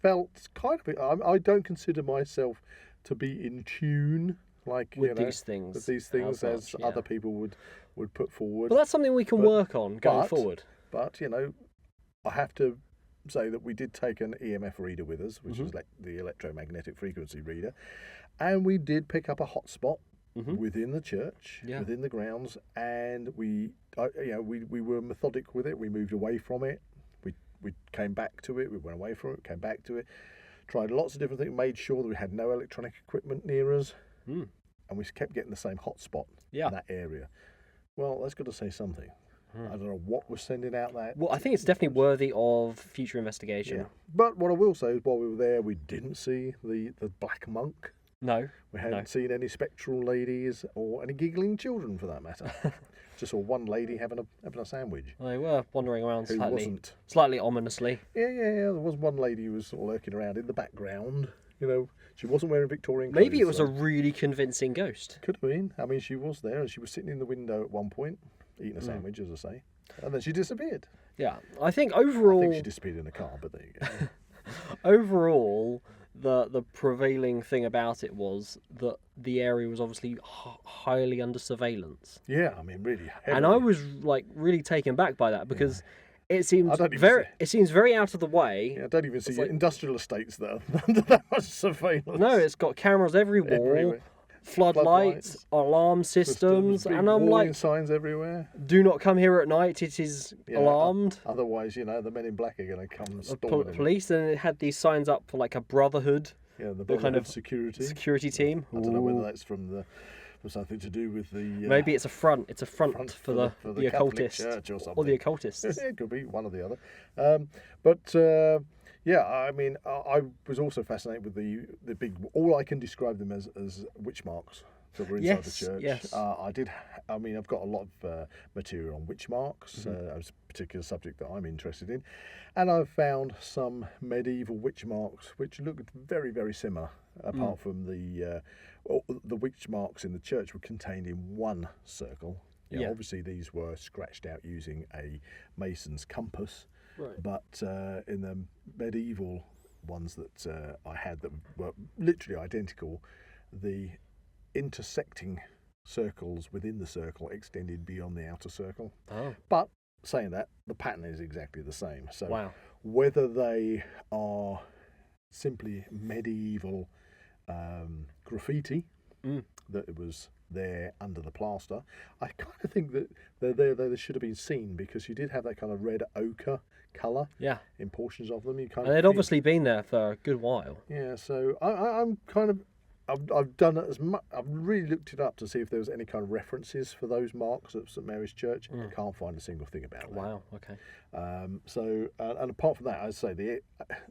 felt kind of... I don't consider myself to be in tune, like, With these things with these things as as much, other people would put forward. But that's something we can work on going forward. But, I have to say that we did take an EMF reader with us, which was the electromagnetic frequency reader, and we did pick up a hotspot within the church, within the grounds, and we were methodic with it. We moved away from it. We came back to it. We went away from it. Came back to it. Tried lots of different things. Made sure that we had no electronic equipment near us, and we kept getting the same hotspot in that area. Well, that's got to say something. I don't know what was sending out that. Well, I think it's definitely worthy of future investigation. Yeah. But what I will say is, while we were there, we didn't see the black monk. No. We hadn't seen any spectral ladies or any giggling children, for that matter. Just saw one lady having a sandwich. They were wandering around Who wasn't. slightly ominously. Yeah. There was one lady who was sort of lurking around in the background. She wasn't wearing Victorian clothes. Maybe it was a really convincing ghost. Could have been. I mean, she was there, and she was sitting in the window at one point, eating a sandwich, as I say, and then she disappeared. Yeah, I think overall... I think she disappeared in a car, but there you go. Overall, the prevailing thing about it was that the area was obviously highly under surveillance. Yeah, I mean, really heavily. And I was really taken back by that because it seems it seems very out of the way. Yeah, I don't even see industrial estates that are under that much surveillance. No, it's got cameras every wall. Everywhere. Floodlights, alarm systems, and I'm like, signs everywhere. Do not come here at night. It is alarmed. Otherwise, the men in black are going to come storming. Police, and it had these signs up for like a brotherhood. Yeah, the kind of security team. I don't know whether that's from something to do with the. Maybe it's a front. It's a front for the occultists church or something. Or the occultists. It could be one or the other. Yeah, I mean, I was also fascinated with the big. All I can describe them as witch marks. that were inside the Yes, church. yes. I've got a lot of material on witch marks, as a particular subject that I'm interested in, and I've found some medieval witch marks which looked very, very similar, apart from the witch marks in the church were contained in one circle. Obviously these were scratched out using a mason's compass, Right. but in the medieval ones that I had that were literally identical, the intersecting circles within the circle extended beyond the outer circle. Oh. But saying that, the pattern is exactly the same. So Wow. whether they are simply medieval graffiti that it was there under the plaster, I kind of think that they should have been seen, because you did have that kind of red ochre colour in portions of them. And they'd obviously been there for a good while. Yeah, so I'm kind of I've done it as much. I've really looked it up to see if there was any kind of references for those marks at St Mary's Church. I can't find a single thing about that. Wow. Okay. And apart from that, I'd say the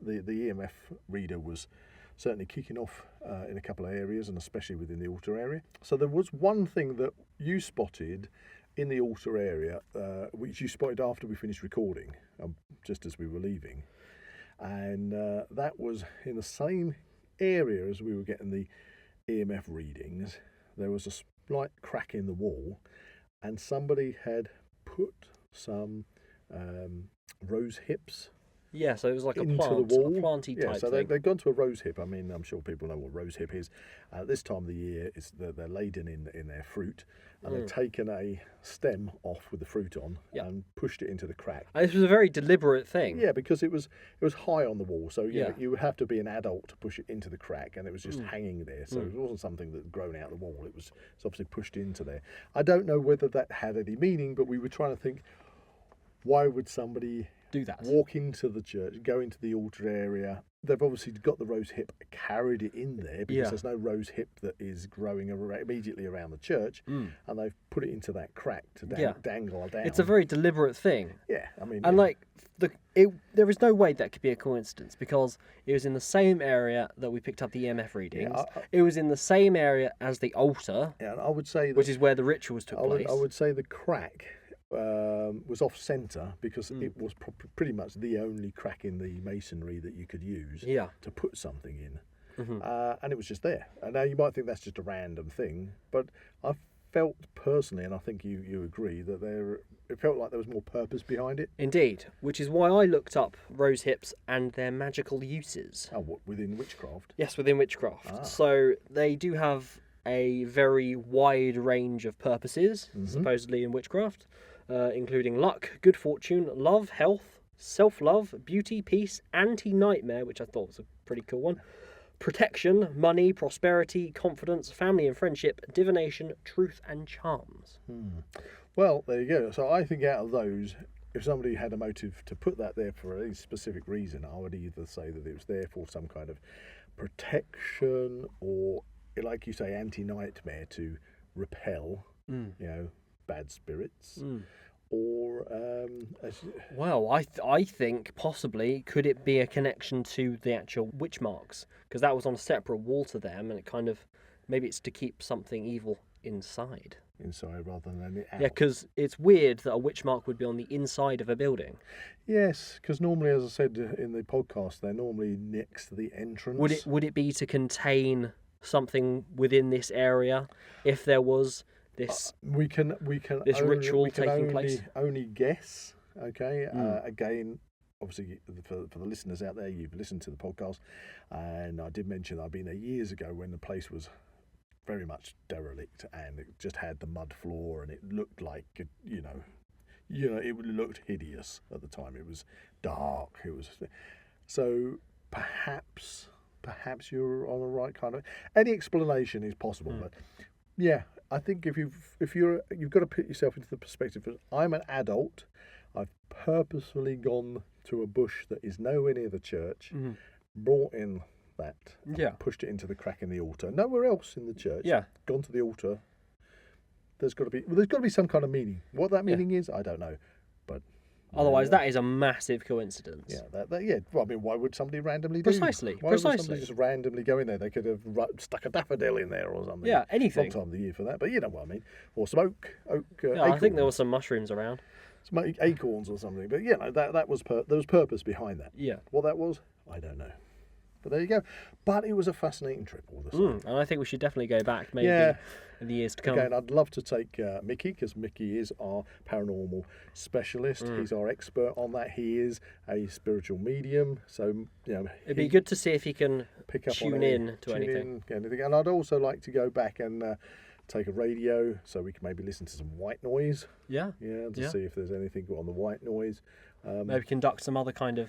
EMF reader was certainly kicking off in a couple of areas, and especially within the altar area. So there was one thing that you spotted in the altar area, which you spotted after we finished recording, just as we were leaving, and that was in the same area as we were getting the EMF readings. There was a slight crack in the wall, and somebody had put some rose hips Yeah, so it was like a into plant, the wall. a planty type so thing. they've gone to a rose hip. I mean, I'm sure people know what rose hip is. This time of the year, they're laden in their fruit, and they've taken a stem off with the fruit on and pushed it into the crack. And this was a very deliberate thing. Yeah, because it was high on the wall, so you would have to be an adult to push it into the crack, and it was just hanging there. So it wasn't something that had grown out the wall. It's obviously pushed into there. I don't know whether that had any meaning, but we were trying to think, why would somebody Do that. walk into the church, go into the altar area? They've obviously got the rose hip, carried it in there, because there's no rose hip that is growing immediately around the church, and they've put it into that crack to dangle down. It's a very deliberate thing. Yeah, I mean... And there is no way that could be a coincidence, because it was in the same area that we picked up the EMF readings. It was in the same area as the altar, I would say that, which is where the rituals took place. I would say the crack was off centre, because it was pretty much the only crack in the masonry that you could use to put something in, and it was just there. And now you might think that's just a random thing, but I felt personally, and I think you agree, that it felt like there was more purpose behind it. Indeed, which is why I looked up rose hips and their magical uses. Oh, what, within witchcraft? Yes, within witchcraft. So they do have a very wide range of purposes, supposedly, in witchcraft. Including luck, good fortune, love, health, self-love, beauty, peace, anti-nightmare, which I thought was a pretty cool one, protection, money, prosperity, confidence, family and friendship, divination, truth and charms. Well, there you go. So I think out of those, if somebody had a motive to put that there for a specific reason, I would either say that it was there for some kind of protection, or, like you say, anti-nightmare, to repel, bad spirits, or well, I think possibly could it be a connection to the actual witch marks, because that was on a separate wall to them, and it kind of, maybe it's to keep something evil inside rather than out. Yeah, because it's weird that a witch mark would be on the inside of a building. Yes, because normally, as I said in the podcast, they're normally next to the entrance. Would it be to contain something within this area, if there was this this ritual taking place? Only guess. Okay. Again, obviously, for the listeners out there, you've listened to the podcast, and I did mention that I've been there years ago when the place was very much derelict, and it just had the mud floor, and it looked like it looked hideous at the time. It was dark. It was so perhaps you're on the right kind of. Any explanation is possible, but yeah. I think you've got to put yourself into the perspective of, I'm an adult, I've purposefully gone to a bush that is nowhere near the church, brought in that, pushed it into the crack in the altar, nowhere else in the church, gone to the altar. There's got to be some kind of meaning. What that meaning is, I don't know, but Otherwise, that is a massive coincidence. Yeah, yeah. Well, I mean, why would somebody randomly do? Precisely. Why would somebody just randomly go in there? They could have stuck a daffodil in there or something. Yeah, anything. Wrong time of the year for that, but you know what I mean. Or some oak. Yeah, I think there were some mushrooms around. Some acorns or something. But you know, there was purpose behind that. Yeah. What that was, I don't know. But there you go. But it was a fascinating trip all the same. And I think we should definitely go back maybe in the years to come. Again, I'd love to take Mickey, because Mickey is our paranormal specialist. He's our expert on that. He is a spiritual medium. So, you know, it'd be good to see if he can pick up tune in to anything. And I'd also like to go back and take a radio so we can maybe listen to some white noise. Yeah. Yeah, to see if there's anything on the white noise. Maybe conduct some other kind of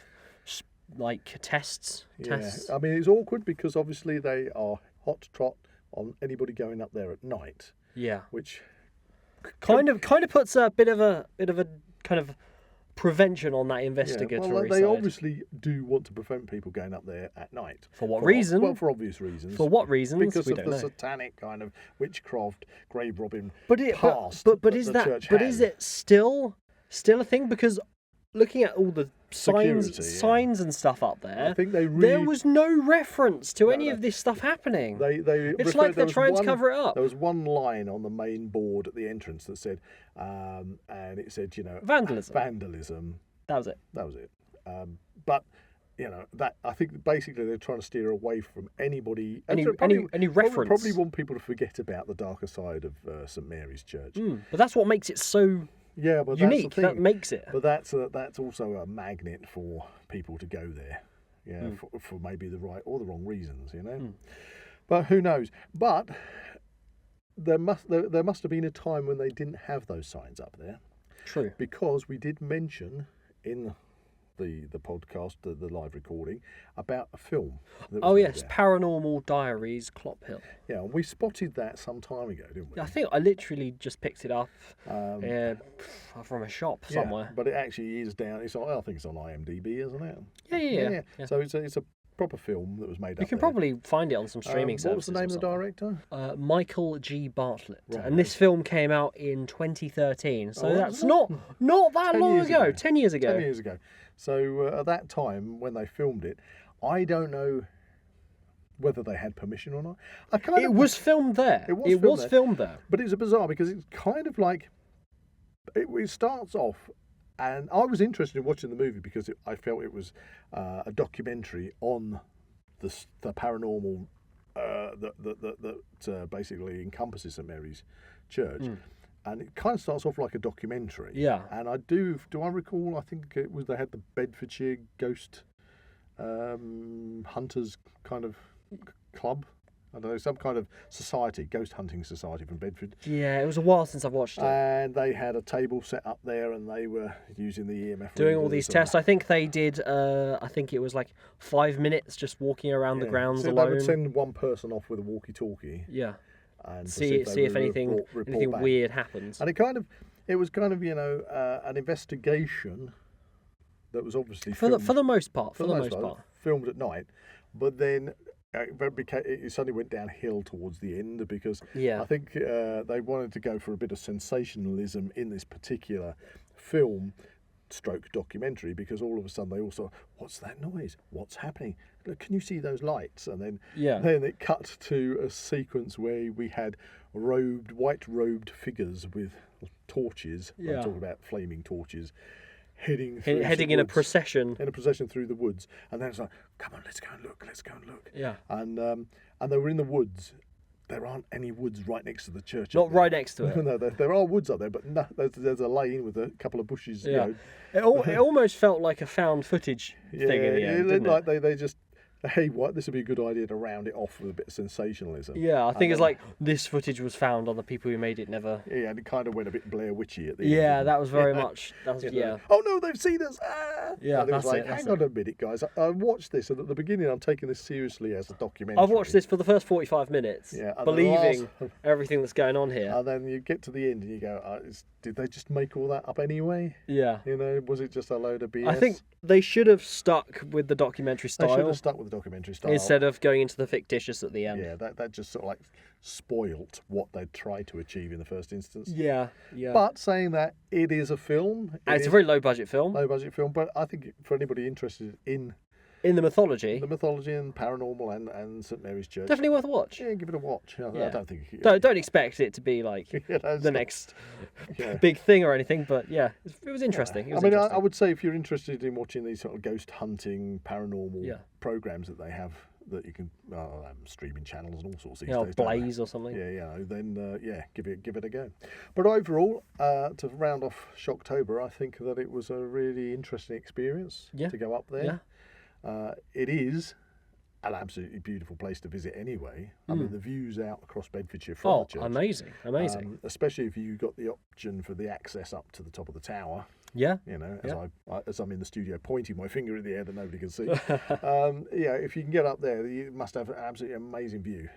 tests. I mean, it's awkward because obviously they are hot to trot on anybody going up there at night. Yeah. Which kind of puts a bit of a kind of prevention on that investigatory well, they side. obviously do want to prevent people going up there at night. For what reason? Well, for obvious reasons. For what reasons? Because we of don't the know. satanic kind of witchcraft, grave robbing past. But is it still a thing? Because looking at all the signs and stuff up there, I think there was no reference to any of this stuff happening. It's like they're trying to cover it up. There was one line on the main board at the entrance that said, and it said, you know, vandalism. That was it. But you know, that I think basically they're trying to steer away from anybody. Any reference. Probably want people to forget about the darker side of St Mary's Church. But that's what makes it so. Yeah, but unique. That's the thing. That makes it. But that's also a magnet for people to go there. Yeah, for maybe the right or the wrong reasons, you know. But who knows? But there must have been a time when they didn't have those signs up there. True. Because we did mention in the podcast, the live recording, about a film. Oh yes, Paranormal Diaries, Clophill. Yeah, we spotted that some time ago, didn't we? I think I literally just picked it up from a shop somewhere. But it actually is down. I think it's on IMDb, isn't it? Yeah. So it's a proper film that was made up. You can there. probably find it on some streaming services. What was the name of the director? Michael G. Bartlett. Right. And this film came out in 2013. So that's not that long ago. 10 years ago. 10 years ago. So at that time, when they filmed it, I don't know whether they had permission or not. It was filmed there. It was filmed there. But it's bizarre because it's kind of like... It starts off... And I was interested in watching the movie because I felt it was a documentary on the paranormal that basically encompasses St Mary's Church. And it kind of starts off like a documentary. Yeah. And I I recall, I think it was, they had the Bedfordshire ghost hunters kind of club. I don't know, some kind of society, ghost hunting society from Bedford. Yeah, it was a while since I've watched it. And they had a table set up there and they were using the EMF. Doing all these tests. I think they did, I think it was like 5 minutes just walking around the grounds alone. They would send one person off with a walkie-talkie. Yeah. And see if anything weird happens. And it was kind of, you know, an investigation that was obviously for the most part. Filmed at night. But then... it suddenly went downhill towards the end because I think they wanted to go for a bit of sensationalism in this particular film stroke documentary, because all of a sudden they all saw, what's that noise? What's happening? Look, can you see those lights? And then it cut to a sequence where we had white-robed figures with torches. I'm talking about flaming torches. Heading in a procession. In a procession through the woods. And then it's like, come on, let's go and look. Yeah. And they were in the woods. There aren't any woods right next to the church. Not right next to it. No, there are woods up there, but no, there's a lane with a couple of bushes. Yeah. You know. It almost felt like a found footage thing in the end, it didn't looked it? like they just... Hey, this would be a good idea to round it off with a bit of sensationalism. Yeah, I think it's like this footage was found on the people who made it never. Yeah, and it kind of went a bit Blair Witchy at the end. Yeah, that was very much. Oh no, they've seen us! Ah! Yeah, and it was that's like, hang on a minute, guys. I watched this, and at the beginning, I'm taking this seriously as a documentary. I've watched this for the first 45 minutes, believing everything that's going on here. And then you get to the end, and you go, did they just make all that up anyway? Yeah. You know, was it just a load of BS? I think they should have stuck with the documentary style. They should have stuck with the documentary style. Instead of going into the fictitious at the end. Yeah, that just sort of like spoilt what they'd tried to achieve in the first instance. Yeah. But saying that, it is a film. And it's a very low budget film. Low budget film, but I think for anybody interested in the mythology. The mythology and paranormal and St Mary's Church. Definitely worth a watch. Yeah, give it a watch. I don't think... Don't expect it to be like the next big thing or anything, but yeah, it was interesting. Yeah. I would say if you're interested in watching these sort of ghost hunting, paranormal programs that they have, that you can streaming channels and all sorts of things. Blaze or something. Then give it a go. But overall, to round off Shocktober, I think that it was a really interesting experience to go up there. Yeah. It is an absolutely beautiful place to visit anyway. I mean, the views out across Bedfordshire from the church. Amazing. Especially if you got the option for the access up to the top of the tower. Yeah. As I'm in the studio pointing my finger in the air that nobody can see. If you can get up there, you must have an absolutely amazing view.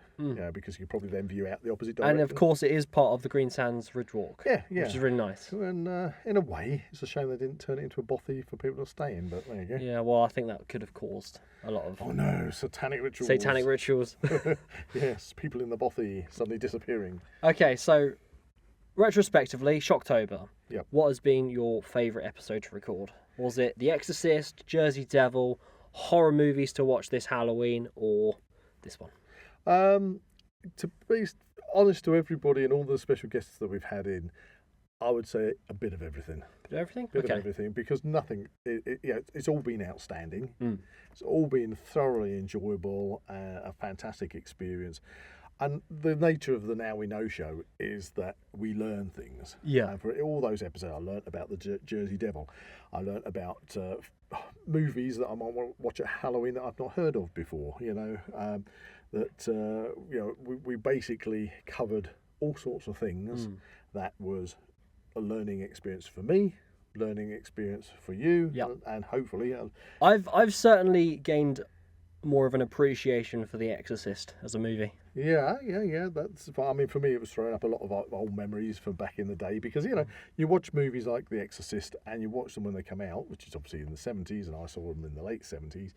Because you probably then view out the opposite direction. And of course, it is part of the Green Sands Ridge Walk. Yeah. Which is really nice. And in a way, it's a shame they didn't turn it into a bothy for people to stay in, but there you go. Yeah, well, I think that could have caused a lot of... Oh no, satanic rituals. Satanic rituals. Yes, people in the bothy suddenly disappearing. Okay, so retrospectively, Shocktober. Yep. What has been your favourite episode to record? Was it The Exorcist, Jersey Devil, horror movies to watch this Halloween, or this one? To be honest to everybody and all the special guests that we've had in, I would say a bit of everything. Bit of everything? Bit of everything, because nothing, it's all been outstanding. It's all been thoroughly enjoyable, a fantastic experience. And the nature of the Now We Know show is that we learn things. Yeah. And for all those episodes, I learnt about the Jersey Devil. I learnt about movies that I might want to watch at Halloween that I've not heard of before. We basically covered all sorts of things. That was a learning experience for me, learning experience for you, and hopefully... I've certainly gained more of an appreciation for The Exorcist as a movie. Yeah. That's. I mean, for me, it was throwing up a lot of old memories from back in the day, because you watch movies like The Exorcist and you watch them when they come out, which is obviously in the 70s, and I saw them in the late 70s,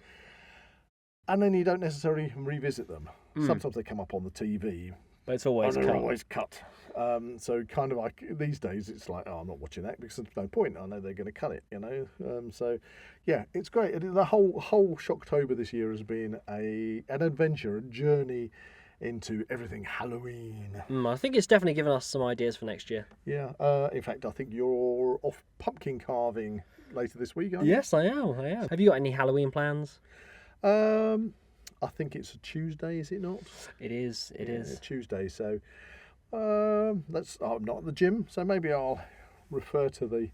and then you don't necessarily revisit them. Sometimes they come up on the TV, but it's always cut. Always cut. So kind of like these days, it's like, I'm not watching that because there's no point. I know they're going to cut it. It's great. The whole Shocktober this year has been an adventure, a journey into everything Halloween. I think it's definitely given us some ideas for next year. Yeah. In fact, I think you're off pumpkin carving later this week, aren't you? Yes, I am. Have you got any Halloween plans? I think it's a Tuesday, is it not? It is. It is Tuesday. So I'm not at the gym, so maybe I'll refer to the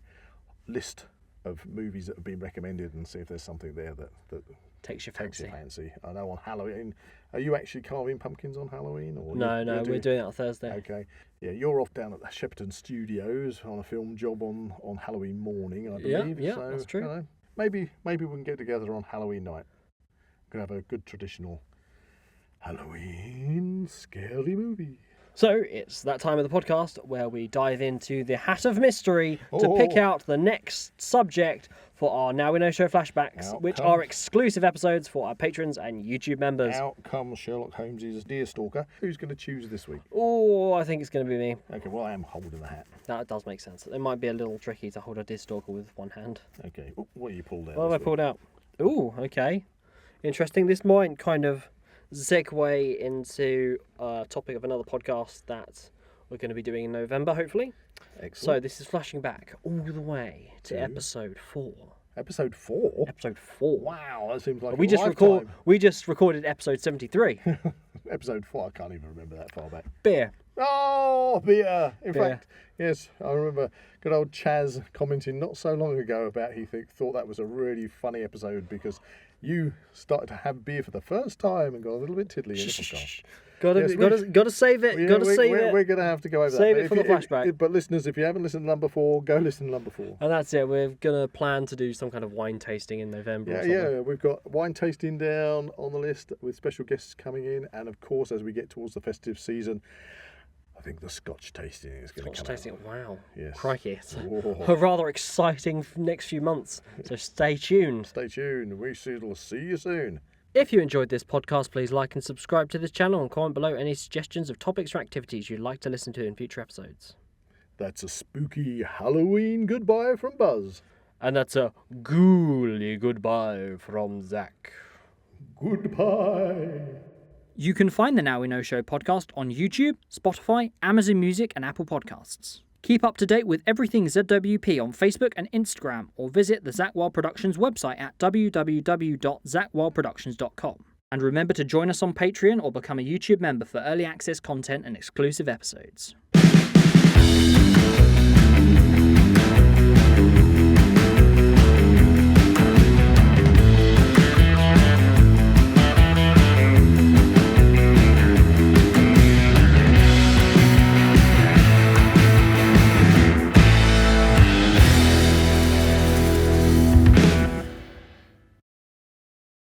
list of movies that have been recommended and see if there's something there that takes your fancy. I know on Halloween. Are you actually carving pumpkins on Halloween? Or No, we're doing it on Thursday. Okay. Yeah, you're off down at the Shepperton Studios on a film job on Halloween morning, I believe. Yeah, so, that's true. Maybe we can get together on Halloween night. We're going to have a good traditional Halloween scary movie. So it's that time of the podcast where we dive into the Hat of Mystery to pick out the next subject for our Now We Know Show flashbacks, which are exclusive episodes for our patrons and YouTube members. Out comes Sherlock Holmes' Deer Stalker. Who's going to choose this week? Oh, I think it's going to be me. Okay, well, I am holding the hat. That does make sense. It might be a little tricky to hold a Deer Stalker with one hand. Okay, what have you pulled out? What have I pulled out? Oh, okay. Interesting. This might kind of segue into a topic of another podcast that we're going to be doing in November, hopefully. Excellent. So this is flashing back all the way to episode 4. Episode 4? Episode 4. Wow, that seems like we just recorded episode 73. Episode 4, I can't even remember that far back. Beer. Oh, beer. In fact, yes, I remember good old Chaz commenting not so long ago about he thought that was a really funny episode because you started to have beer for the first time and got a little bit tiddly in the podcast. Got to save it. We're going to have to go over save that. Save it for the flashback. But listeners, if you haven't listened to number 4, go listen to number 4. And that's it. We're going to plan to do some kind of wine tasting in November. Yeah. We've got wine tasting down on the list with special guests coming in. And of course, as we get towards the festive season, I think the Scotch tasting is going to come Scotch tasting, wow. Yes. Crikey. It's a rather exciting next few months. So stay tuned. Stay tuned. We shall see you soon. If you enjoyed this podcast, please like and subscribe to this channel and comment below any suggestions of topics or activities you'd like to listen to in future episodes. That's a spooky Halloween goodbye from Buzz. And that's a ghouly goodbye from Zak. Goodbye. You can find the Now We Know Show podcast on YouTube, Spotify, Amazon Music, and Apple Podcasts. Keep up to date with everything ZWP on Facebook and Instagram, or visit the Zak Wylde Productions website at www.zakwyldeproductions.com. And remember to join us on Patreon or become a YouTube member for early access content and exclusive episodes.